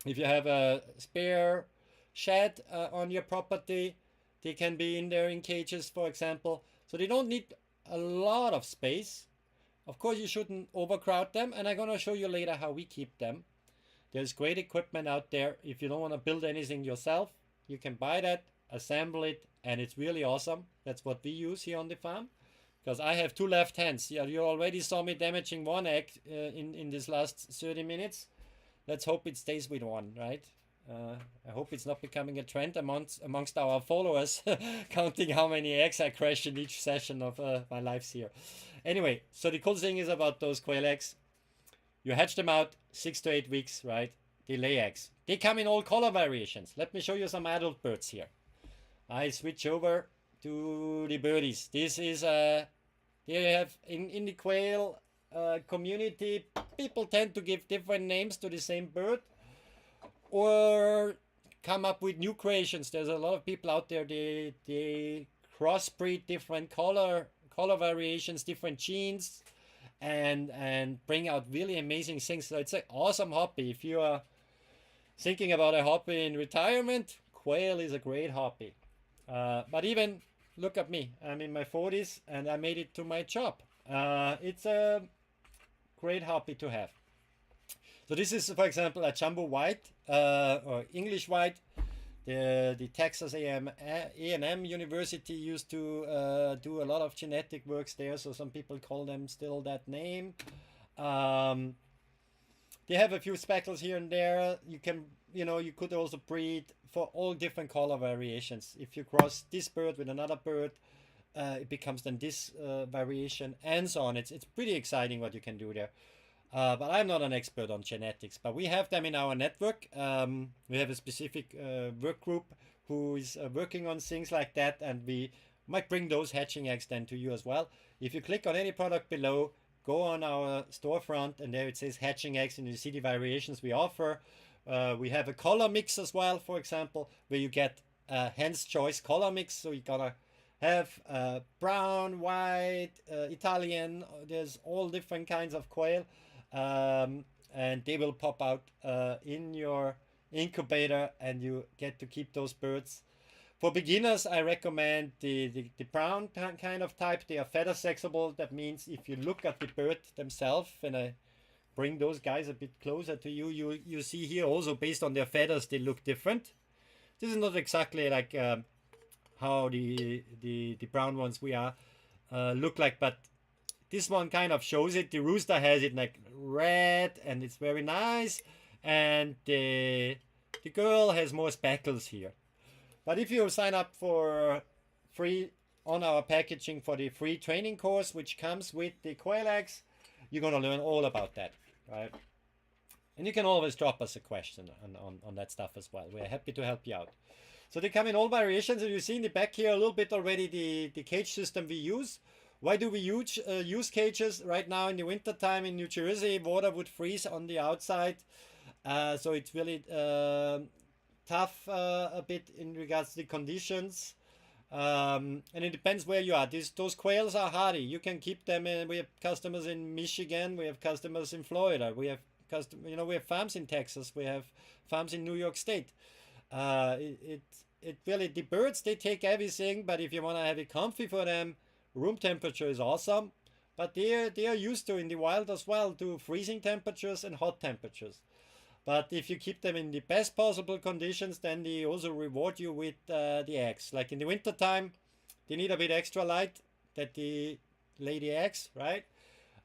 If you have a spare shed on your property, they can be in there in cages, for example. So they don't need a lot of space. Of course, you shouldn't overcrowd them, and I'm going to show you later how we keep them. There's great equipment out there. If you don't want to build anything yourself, you can buy that, assemble it, and it's really awesome. That's what we use here on the farm. Because I have 2 left hands. Yeah, you already saw me damaging 1 egg in this last 30 minutes. Let's hope it stays with 1, right? I hope it's not becoming a trend amongst our followers, counting how many eggs I crash in each session of my lives here. Anyway, so the cool thing is about those quail eggs, you hatch them out 6 to 8 weeks, right? they lay eggs. They come in all color variations. Let me show you some adult birds here. I switch over to the birdies. This is they have in the quail community, people tend to give different names to the same bird or come up with new creations. There's a lot of people out there, they crossbreed different color variations, different genes, and bring out really amazing things. So it's an awesome hobby. If you are thinking about a hobby in retirement, quail is a great hobby. But even look at me, I'm in my 40s and I made it to my job. It's a great hobby to have. So this is, for example, a jumbo white or English white. The Texas A&M University used to do a lot of genetic works there, so some people call them still that name. They have a few speckles here and there. You can, you could also breed for all different color variations. If you cross this bird with another bird, it becomes then this variation, and so on. It's pretty exciting what you can do there. But I'm not an expert on genetics, but we have them in our network. We have a specific work group who is working on things like that, and we might bring those hatching eggs then to you as well. If you click on any product below, go on our storefront, and there it says hatching eggs, and you see the variations we offer. We have a color mix as well, for example, where you get hen's choice color mix. So you're gonna have brown, white, Italian. There's all different kinds of quail. And they will pop out in your incubator, and you get to keep those birds. For beginners, I recommend the brown kind of type. They are feather sexable. That means if you look at the bird themselves, and I bring those guys a bit closer to you, you see here also based on their feathers, they look different. This is not exactly like how the brown ones we are look like, but this one kind of shows it. The rooster has it like red, and it's very nice, and the girl has more speckles here. But if you sign up for free on our packaging for the free training course, which comes with the quail eggs, you're going to learn all about that, right? And you can always drop us a question on that stuff as well. We're happy to help you out. So they come in all variations, and you see in the back here a little bit already the cage system we use. Why do we use cages? Right now in the winter time in New Jersey, water would freeze on the outside. So it's really tough a bit in regards to the conditions. And it depends where you are. Those quails are hardy. You can keep them in. We have customers in Michigan. We have customers in Florida. We have we have farms in Texas. We have farms in New York State. It really, the birds, they take everything, but if you want to have it comfy for them, room temperature is awesome. But they are used to, in the wild as well, to freezing temperatures and hot temperatures. But if you keep them in the best possible conditions, then they also reward you with the eggs. Like in the winter time, they need a bit extra light that they lay the eggs, right?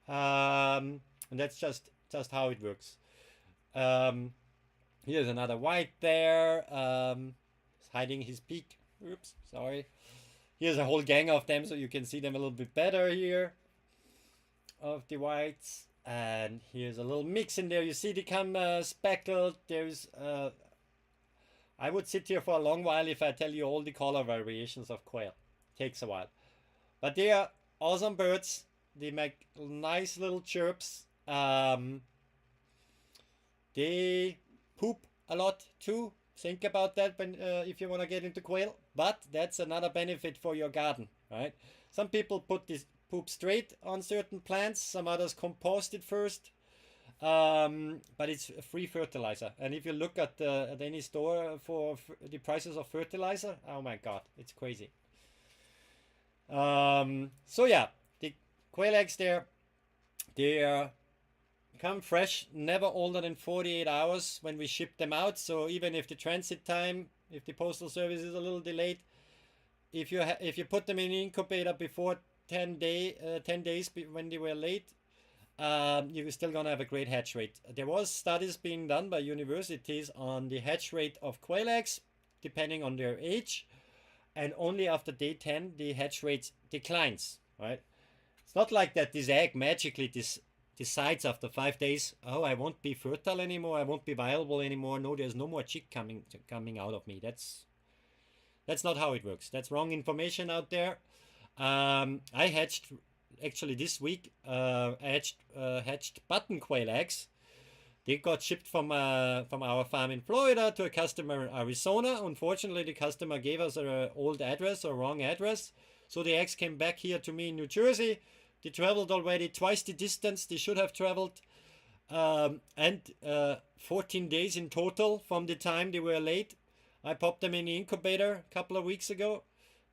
And that's just how it works. Here's another white there. He's hiding his beak. Oops, sorry. Here's a whole gang of them, so you can see them a little bit better here, of the whites. And here's a little mix in there. You see they come speckled. There's I would sit here for a long while if I tell you all the color variations of quail. Takes a while. But they are awesome birds. They make nice little chirps. They poop a lot too. Think about that when if you want to get into quail. But that's another benefit for your garden, right? Some people put this poop straight on certain plants. Some others compost it first. But it's a free fertilizer. And if you look at any store for the prices of fertilizer, oh my god, it's crazy. So yeah, the quail eggs there, they come fresh, never older than 48 hours when we ship them out. So even if the transit time, if the postal service is a little delayed, if you put them in an incubator before 10 days when they were late, you're still gonna have a great hatch rate. There was studies being done by universities on the hatch rate of quail eggs depending on their age, and only after day 10 the hatch rate declines, right? It's not like that this egg magically decides after 5 days, oh, I won't be fertile anymore, I won't be viable anymore, no, there's no more chick coming out of me. That's not how it works. That's wrong information out there. I hatched actually this week. I hatched button quail eggs. They got shipped from our farm in Florida to a customer in Arizona. Unfortunately, the customer gave us an old address or wrong address, so the eggs came back here to me in New Jersey. They traveled already twice the distance they should have traveled, and 14 days in total from the time they were late. I popped them in the incubator a couple of weeks ago.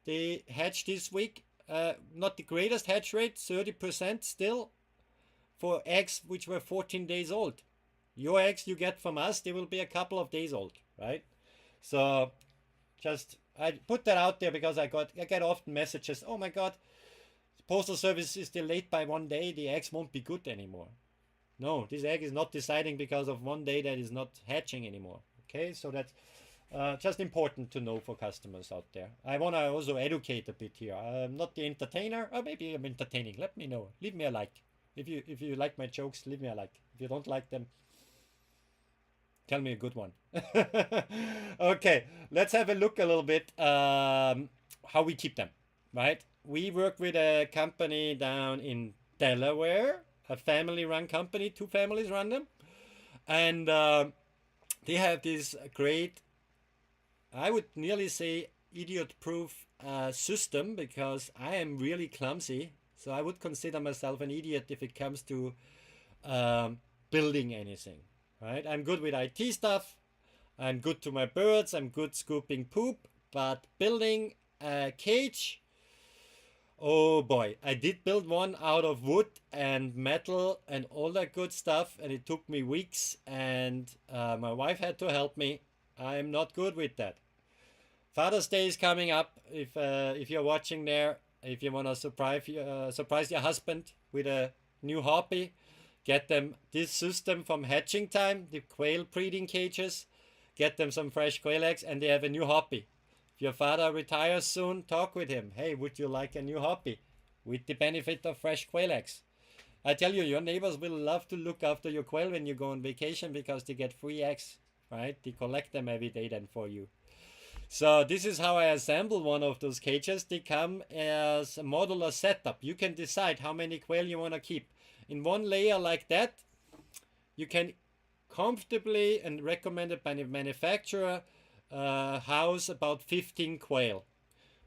They hatched this week. Not the greatest hatch rate, 30% still, for eggs which were 14 days old. Your eggs you get from us, they will be a couple of days old, right? So just I put that out there because I get often messages, oh my God, the postal service is delayed by 1 day, the eggs won't be good anymore. No, this egg is not deciding because of 1 day that is not hatching anymore. Okay, so that's just important to know for customers out there. I want to also educate a bit here. I'm not the entertainer, or maybe I'm entertaining. Let me know. Leave me a like. If you like my jokes, leave me a like. If you don't like them, tell me a good one. Okay, let's have a look a little bit how we keep them, right? We work with a company down in Delaware, a family-run company. 2 families run them. And they have this great, I would nearly say, idiot-proof system, because I am really clumsy. So I would consider myself an idiot if it comes to building anything, right? I'm good with IT stuff. I'm good to my birds. I'm good scooping poop. But building a cage, oh boy. I did build one out of wood and metal and all that good stuff, and it took me weeks, and my wife had to help me. I'm not good with that. Father's Day is coming up. If you're watching there, if you want to surprise your husband with a new hobby, get them this system from Hatching Time, the quail breeding cages. Get them some fresh quail eggs, and they have a new hobby. If your father retires soon, talk with him. Hey, would you like a new hobby with the benefit of fresh quail eggs? I tell you, your neighbors will love to look after your quail when you go on vacation, because they get free eggs, right? They collect them every day then for you. So this is how I assemble one of those cages. They come as a modular setup. You can decide how many quail you want to keep. In one layer like that, you can comfortably, and recommended by the manufacturer, house about 15 quail.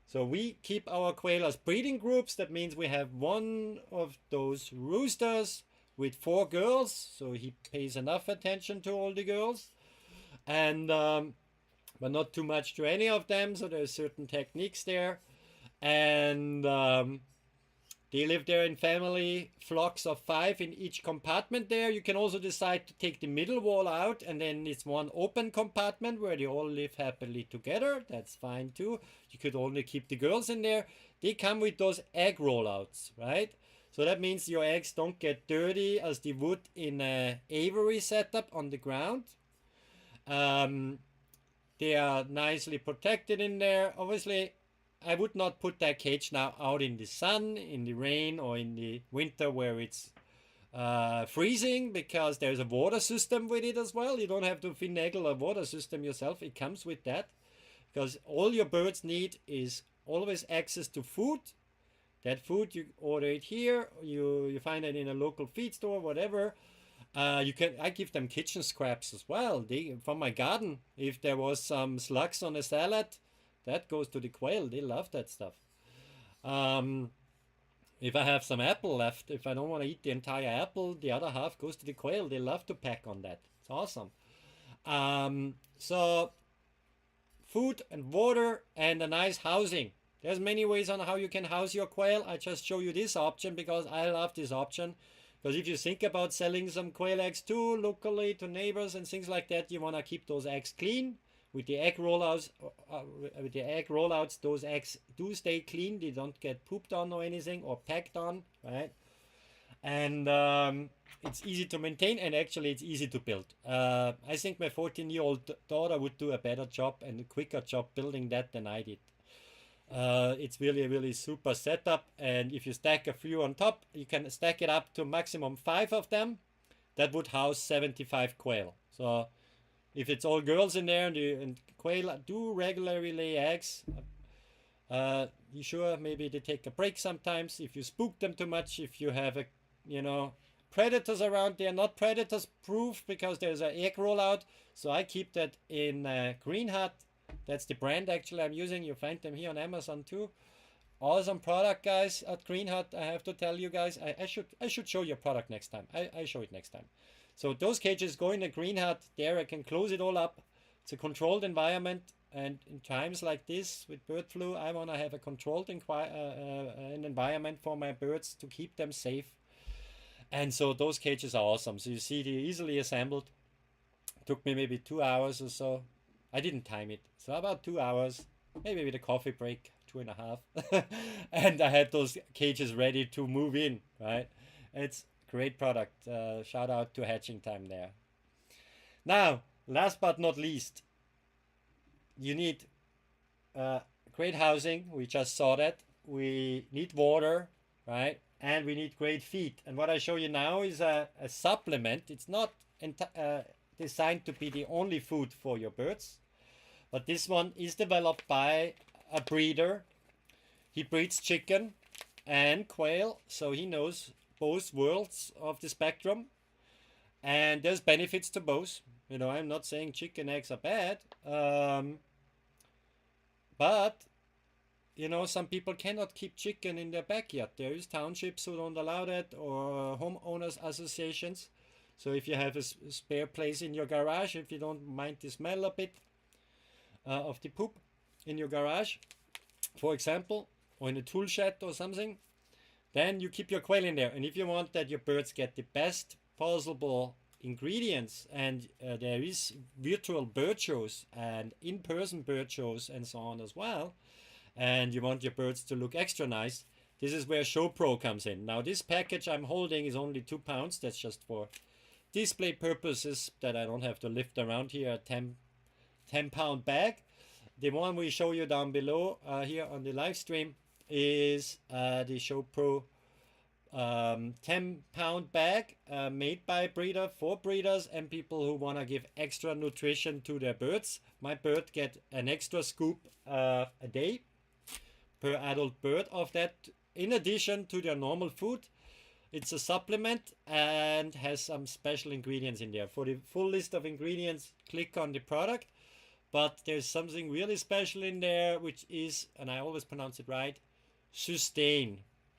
So we keep our quail as breeding groups. That means we have one of those roosters with 4 girls, so he pays enough attention to all the girls, and but not too much to any of them. So there's certain techniques there, and they live there in family flocks of 5 in each compartment there. You can also decide to take the middle wall out, and then it's one open compartment where they all live happily together. That's fine too. You could only keep the girls in there. They come with those egg rollouts, right? So that means your eggs don't get dirty as they would in an aviary setup on the ground. They are nicely protected in there. Obviously, I would not put that cage now out in the sun, in the rain, or in the winter where it's freezing, because there's a water system with it as well. You don't have to finagle a water system yourself. It comes with that, because all your birds need is always access to food. That food, you order it here, you find it in a local feed store, whatever. I give them kitchen scraps as well. From my garden, if there was some slugs on a salad, that goes to the quail. They love that stuff. If I have some apple left, if I don't want to eat the entire apple, the other half goes to the quail. They love to peck on that. It's awesome. So food and water and a nice housing. There's many ways on how you can house your quail. I just show you this option because I love this option. Because if you think about selling some quail eggs too, locally to neighbors and things like that, you want to keep those eggs clean. With the egg rollouts, those eggs do stay clean. They don't get pooped on or anything, or pecked on, right? And it's easy to maintain, and actually it's easy to build. I think my 14-year-old daughter would do a better job and a quicker job building that than I did. It's really super setup, and if you stack a few on top, you can stack it up to maximum 5 of them. That would house 75 quail. So if it's all girls in there and quail do regularly lay eggs, you sure maybe they take a break sometimes. If you spook them too much, if you have a, predators around, they're not predators proof because there's an egg rollout. So I keep that in Green Hut. That's the brand actually I'm using. You find them here on Amazon too. Awesome product, guys, at Green Hut. I have to tell you guys, I should show you a product next time. I show it next time. So those cages go in the Green Hut. There I can close it all up. It's a controlled environment, and in times like this with bird flu, I want to have a controlled an environment for my birds to keep them safe. And so those cages are awesome. So you see, they're easily assembled. Took me maybe 2 hours or so. I didn't time it. So about 2 hours, maybe with a coffee break, 2.5. And I had those cages ready to move in, right? It's great product. Shout out to Hatching Time there. Now, last but not least, you need great housing. We just saw that. We need water, right? And we need great feed. And what I show you now is a supplement. It's not designed to be the only food for your birds, but this one is developed by a breeder. He breeds chicken and quail, so he knows both worlds of the spectrum, and there's benefits to both. I'm not saying chicken eggs are bad, but some people cannot keep chicken in their backyard. There is townships who don't allow that, or homeowners associations. So if you have a spare place in your garage, if you don't mind the smell a bit of the poop in your garage, for example, or in a tool shed or something, then you keep your quail in there. And if you want that your birds get the best possible ingredients, and there is virtual bird shows and in-person bird shows and so on as well, and you want your birds to look extra nice, this is where Show Pro comes in. Now this package I'm holding is only 2 pounds. That's just for display purposes, that I don't have to lift around here a 10-pound bag. The one we show you down below here on the live stream is the Show Pro 10-pound bag made by a breeder for breeders and people who want to give extra nutrition to their birds. My bird get an extra scoop a day per adult bird of that, in addition to their normal food. It's a supplement and has some special ingredients in there. For the full list of ingredients, click on the product. But there's something really special in there, which is, and I always pronounce it right, Sustain.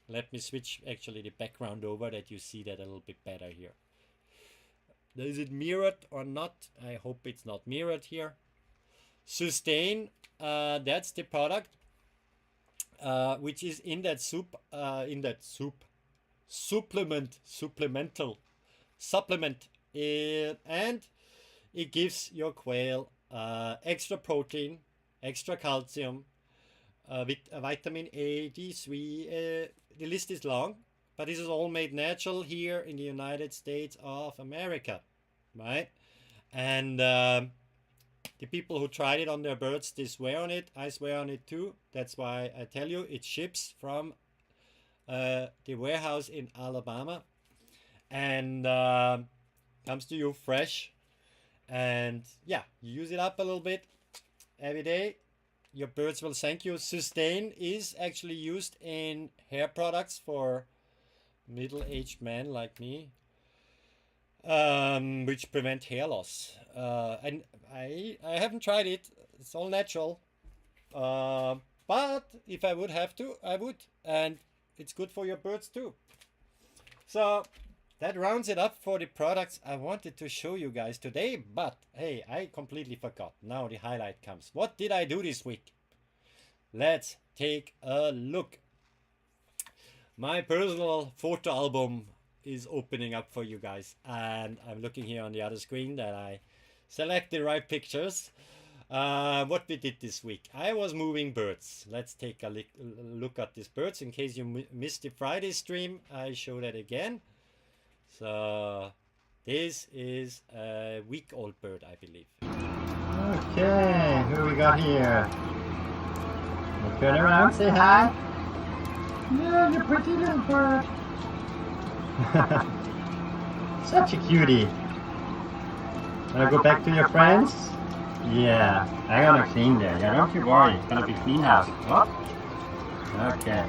Let me switch actually the background over that you see that a little bit better here. Is it mirrored or not? I hope it's not mirrored here. Sustain, that's the product, which is in that supplement, and it gives your quail extra protein, extra calcium, vitamin A, D3. The list is long, but this is all made natural here in the United States of America, right? And the people who tried it on their birds, they swear on it. I swear on it too. That's why I tell you, it ships from the warehouse in Alabama and comes to you fresh. And yeah, you use it up a little bit every day. Your birds will thank you. Sustain is actually used in hair products for middle-aged men like me, which prevent hair loss. And I haven't tried it. It's all natural. But if I would have to, I would. And it's good for your birds too. So that rounds it up for the products I wanted to show you guys today. But hey, I completely forgot. Now the highlight comes. What did I do this week? Let's take a look. My personal photo album is opening up for you guys, and I'm looking here on the other screen that I select the right pictures. What we did this week, I was moving birds. Let's take a look at these birds. In case you missed the Friday stream, I show that again. So this is a week-old bird, I believe. Okay, who we got here? Turn around, say hi. Yeah, you're pretty little bird. Such a cutie. Wanna go back to your friends? Yeah, I'm gonna clean there. Yeah, don't you worry. It's gonna be clean house. Oh. Okay.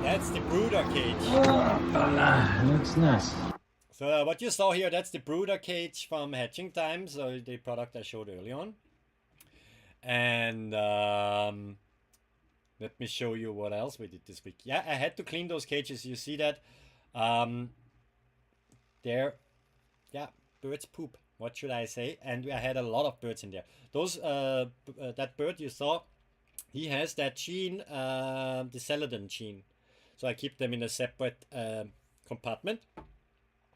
That's the brooder cage. Oh, looks nice. So what you saw here, that's the brooder cage from Hatching Time, so the product I showed early on. And let me show you what else we did this week. Yeah, I had to clean those cages. You see that? There, yeah, birds poop. What should I say? And I had a lot of birds in there. Those, that bird you saw, he has that gene, the celadon gene. So I keep them in a separate compartment,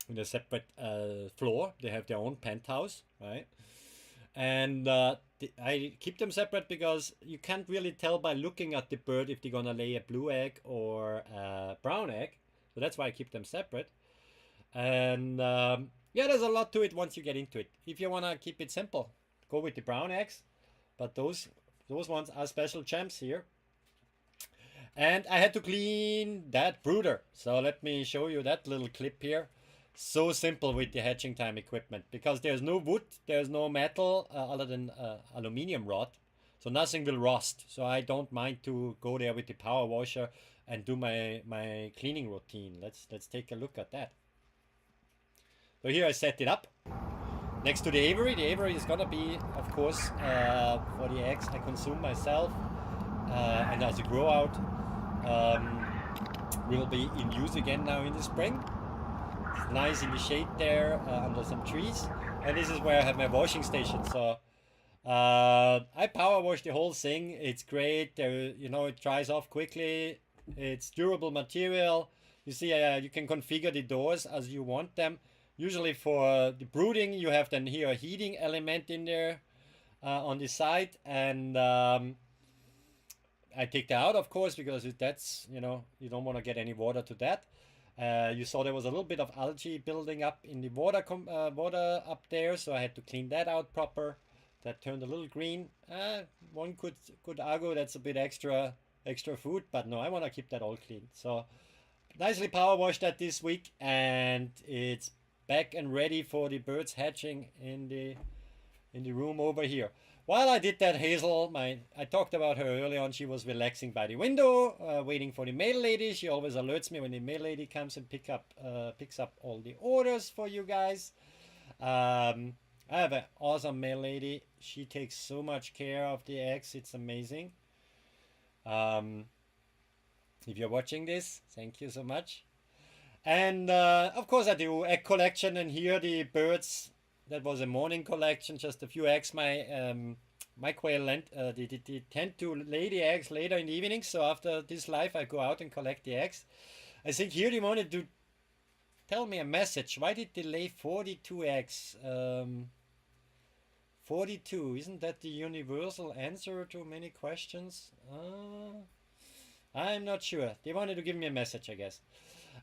in a separate floor. They have their own penthouse, right? And I keep them separate because you can't really tell by looking at the bird if they're gonna lay a blue egg or a brown egg. So that's why I keep them separate. And yeah, there's a lot to it once you get into it. If you wanna keep it simple, go with the brown eggs. But those ones are special gems here. And I had to clean that brooder. So let me show you that little clip here. So simple with the Hatching Time equipment because there's no wood, there's no metal other than aluminium rod. So nothing will rust. So I don't mind to go there with the power washer and do my cleaning routine. Let's take a look at that. So here I set it up next to the aviary. The aviary is gonna be, of course, for the eggs I consume myself and as a grow out. Will be in use again now in the spring. It's nice in the shade there under some trees, and this is where I have my washing station. So I power wash the whole thing. It's great. You know, it dries off quickly. It's durable material. You see, you can configure the doors as you want them. Usually for the brooding, you have then here a heating element in there on the side, and I take that out, of course, because that's, you know, you don't want to get any water to that. You saw there was a little bit of algae building up in the water up there, so I had to clean that out proper. That turned a little green. One could argue that's a bit extra food, but no, I want to keep that all clean. So nicely power washed that this week, and it's back and ready for the birds hatching in the room over here. While I did that, Hazel, I talked about her early on. She was relaxing by the window, waiting for the mail lady. She always alerts me when the mail lady comes and picks up all the orders for you guys. I have an awesome mail lady. She takes so much care of the eggs. It's amazing. If you're watching this, thank you so much. And of course, I do egg collection, and here the birds. That was a morning collection, just a few eggs. My quail they tend to lay the eggs later in the evening. So after this live, I go out and collect the eggs. I think here they wanted to tell me a message. Why did they lay 42 eggs? 42, isn't that the universal answer to many questions? I'm not sure. They wanted to give me a message, I guess.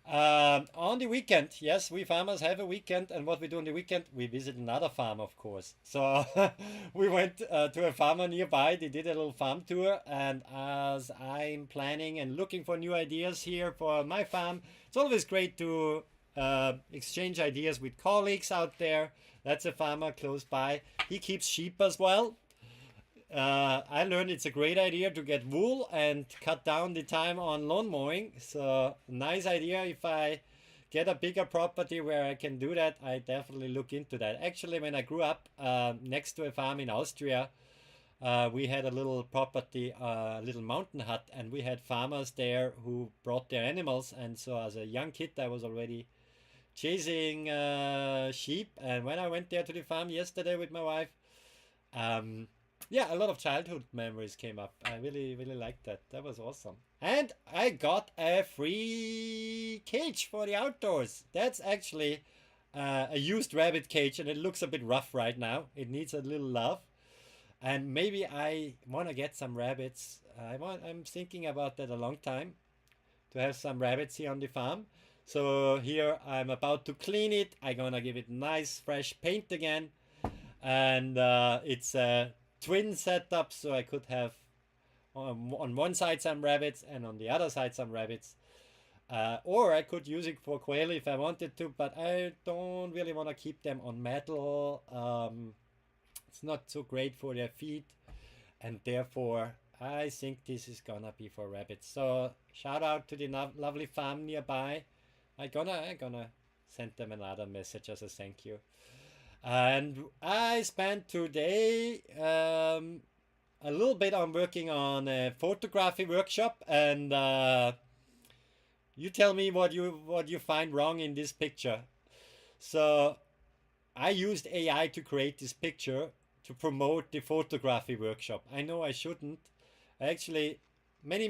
On the weekend, yes, we farmers have a weekend, and what we do on the weekend, we visit another farm, of course. So we went to a farmer nearby. They did a little farm tour, and as I'm planning and looking for new ideas here for my farm, it's always great to exchange ideas with colleagues out there. That's a farmer close by. He keeps sheep as well. I learned it's a great idea to get wool and cut down the time on lawn mowing. So nice idea. If I get a bigger property where I can do that, I definitely look into that. Actually, when I grew up next to a farm in Austria, we had a little property, a little mountain hut, and we had farmers there who brought their animals. And so as a young kid, I was already chasing sheep. And when I went there to the farm yesterday with my wife, yeah, a lot of childhood memories came up. I really liked that. That was awesome. And I got a free cage for the outdoors. That's actually a used rabbit cage, and it looks a bit rough right now. It needs a little love. And maybe I want to get some rabbits. I'm thinking about that a long time, to have some rabbits here on the farm. So here I'm about to clean it. I'm gonna give it nice fresh paint again. And it's a twin setup, so I could have on one side some rabbits and on the other side some rabbits. Or I could use it for quail if I wanted to, but I don't really want to keep them on metal. It's not so great for their feet, and therefore I think this is gonna be for rabbits. So shout out to the lovely farm nearby. I'm gonna send them another message as a thank you. And I spent today a little bit on working on a photography workshop, and you tell me what you find wrong in this picture. So I used AI to create this picture to promote the photography workshop. I know I shouldn't. Actually, many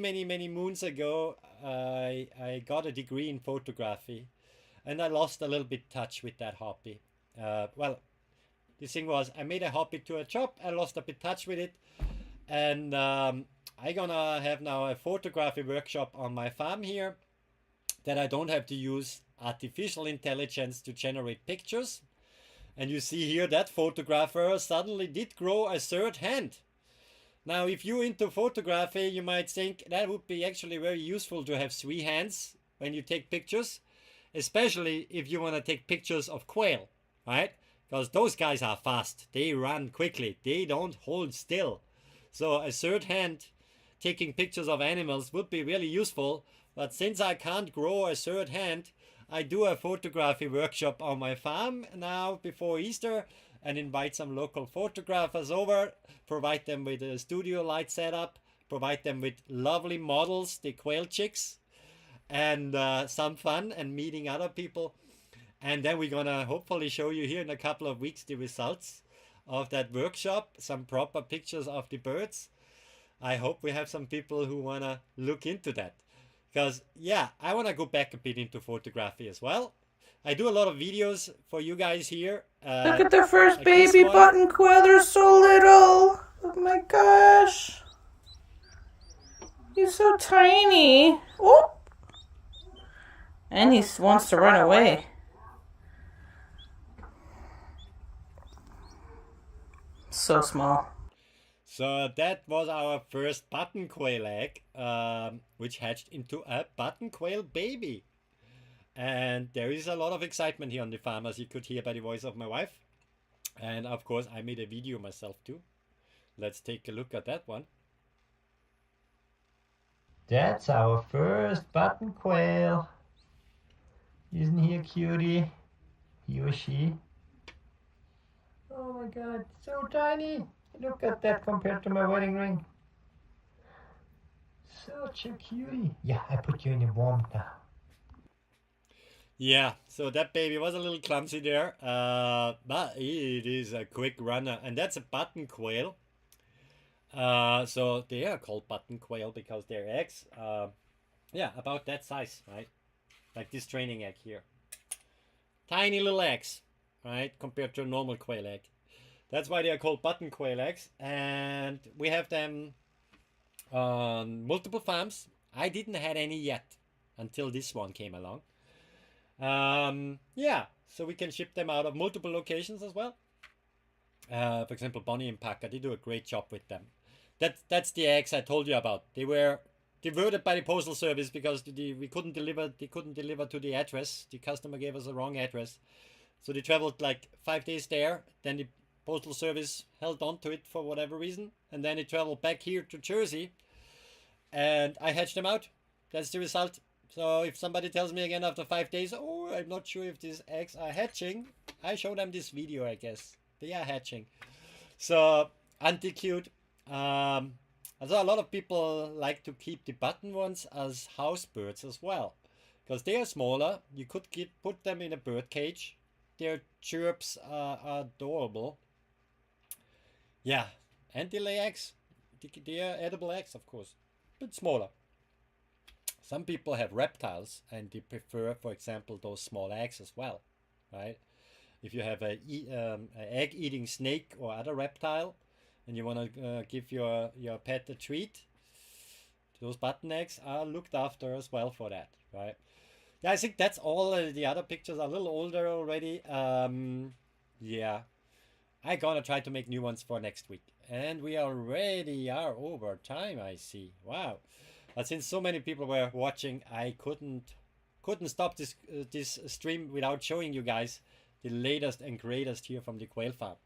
moons ago, I got a degree in photography, and I lost a little bit touch with that hobby. Well, the thing was, I made a hobby to a job. I lost a bit touch with it, and I'm gonna have now a photography workshop on my farm here, that I don't have to use artificial intelligence to generate pictures. And you see here that photographer suddenly did grow a third hand. Now, if you're into photography, you might think that would be actually very useful to have three hands when you take pictures, especially if you want to take pictures of quail, right? Because those guys are fast. They run quickly. They don't hold still. So a third hand taking pictures of animals would be really useful. But since I can't grow a third hand, I do a photography workshop on my farm now before Easter and invite some local photographers over, provide them with a studio light setup, provide them with lovely models, the quail chicks, and some fun and meeting other people. And then we're gonna hopefully show you here in a couple of weeks the results of that workshop, some proper pictures of the birds. I hope we have some people who wanna look into that. Because, yeah, I want to go back a bit into photography as well. I do a lot of videos for you guys here. Look at the first like baby button quail. They're so little. Oh my gosh. He's so tiny. Oh! And he wants to run away. So small. So that was our first button quail egg, which hatched into a button quail baby. And there is a lot of excitement here on the farm, as you could hear by the voice of my wife. And of course, I made a video myself too. Let's take a look at that one. That's our first button quail. Isn't he a cutie? He or she? Oh my god, so tiny! Look at that compared to my wedding ring. Such a cutie. Yeah, I put you in the warm now. Yeah, so that baby was a little clumsy there, but it is a quick runner, and that's a button quail. So they are called button quail because their eggs, yeah, about that size, right? Like this training egg here. Tiny little eggs, right? Compared to a normal quail egg. That's why they are called button quail eggs, and we have them on multiple farms. I didn't have any yet until this one came along. Yeah, so we can ship them out of multiple locations as well. For example, Bonnie and Packer, they do a great job with them. That's the eggs I told you about. They were diverted by the postal service because we couldn't deliver. They couldn't deliver to the address. The customer gave us a wrong address, so they traveled like 5 days there. Then the postal service held on to it for whatever reason, and then it traveled back here to Jersey, and I hatched them out. That's the result. So if somebody tells me again after 5 days, oh, I'm not sure if these eggs are hatching, I show them this video, I guess. They are hatching. So, Undique. Also, a lot of people like to keep the button ones as house birds as well, because they are smaller. You could put them in a bird cage. Their chirps are adorable. Yeah, and they lay eggs. They are edible eggs, of course, but smaller. Some people have reptiles and they prefer, for example, those small eggs as well, right? If you have a egg-eating snake or other reptile, and you want to give your pet a treat, those button eggs are looked after as well for that, right? Yeah, I think that's all. The other pictures are a little older already. Yeah. I'm gonna try to make new ones for next week. And we already are over time, I see. Wow. But since so many people were watching, I couldn't stop this stream without showing you guys the latest and greatest here from the Quail farm.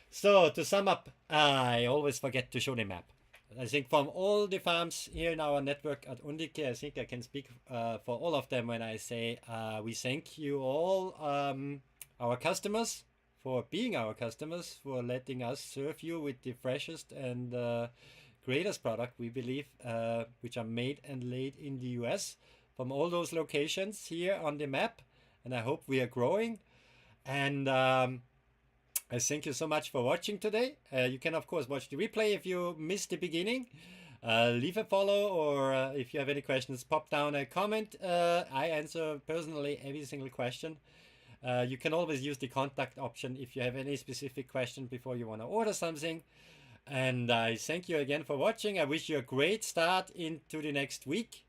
So to sum up, I always forget to show the map. I think from all the farms here in our network at Undique, I think I can speak for all of them when I say we thank you all, our customers, for being our customers, for letting us serve you with the freshest and greatest product, we believe, which are made and laid in the US from all those locations here on the map. And I hope we are growing. And I thank you so much for watching today. You can, of course, watch the replay if you missed the beginning. Leave a follow, or if you have any questions, pop down a comment. I answer personally every single question. You can always use the contact option if you have any specific question before you want to order something. And I thank you again for watching. I wish you a great start into the next week.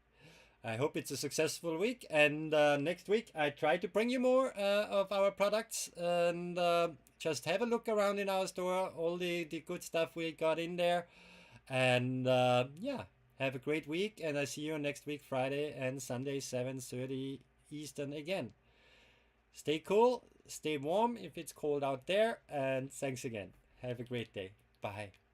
I hope it's a successful week. And next week I try to bring you more of our products, and just have a look around in our store, all the good stuff we got in there. And yeah, have a great week. And I see you next week, Friday and Sunday, 7:30 Eastern again. Stay cool, stay warm if it's cold out there, and thanks again. Have a great day. Bye.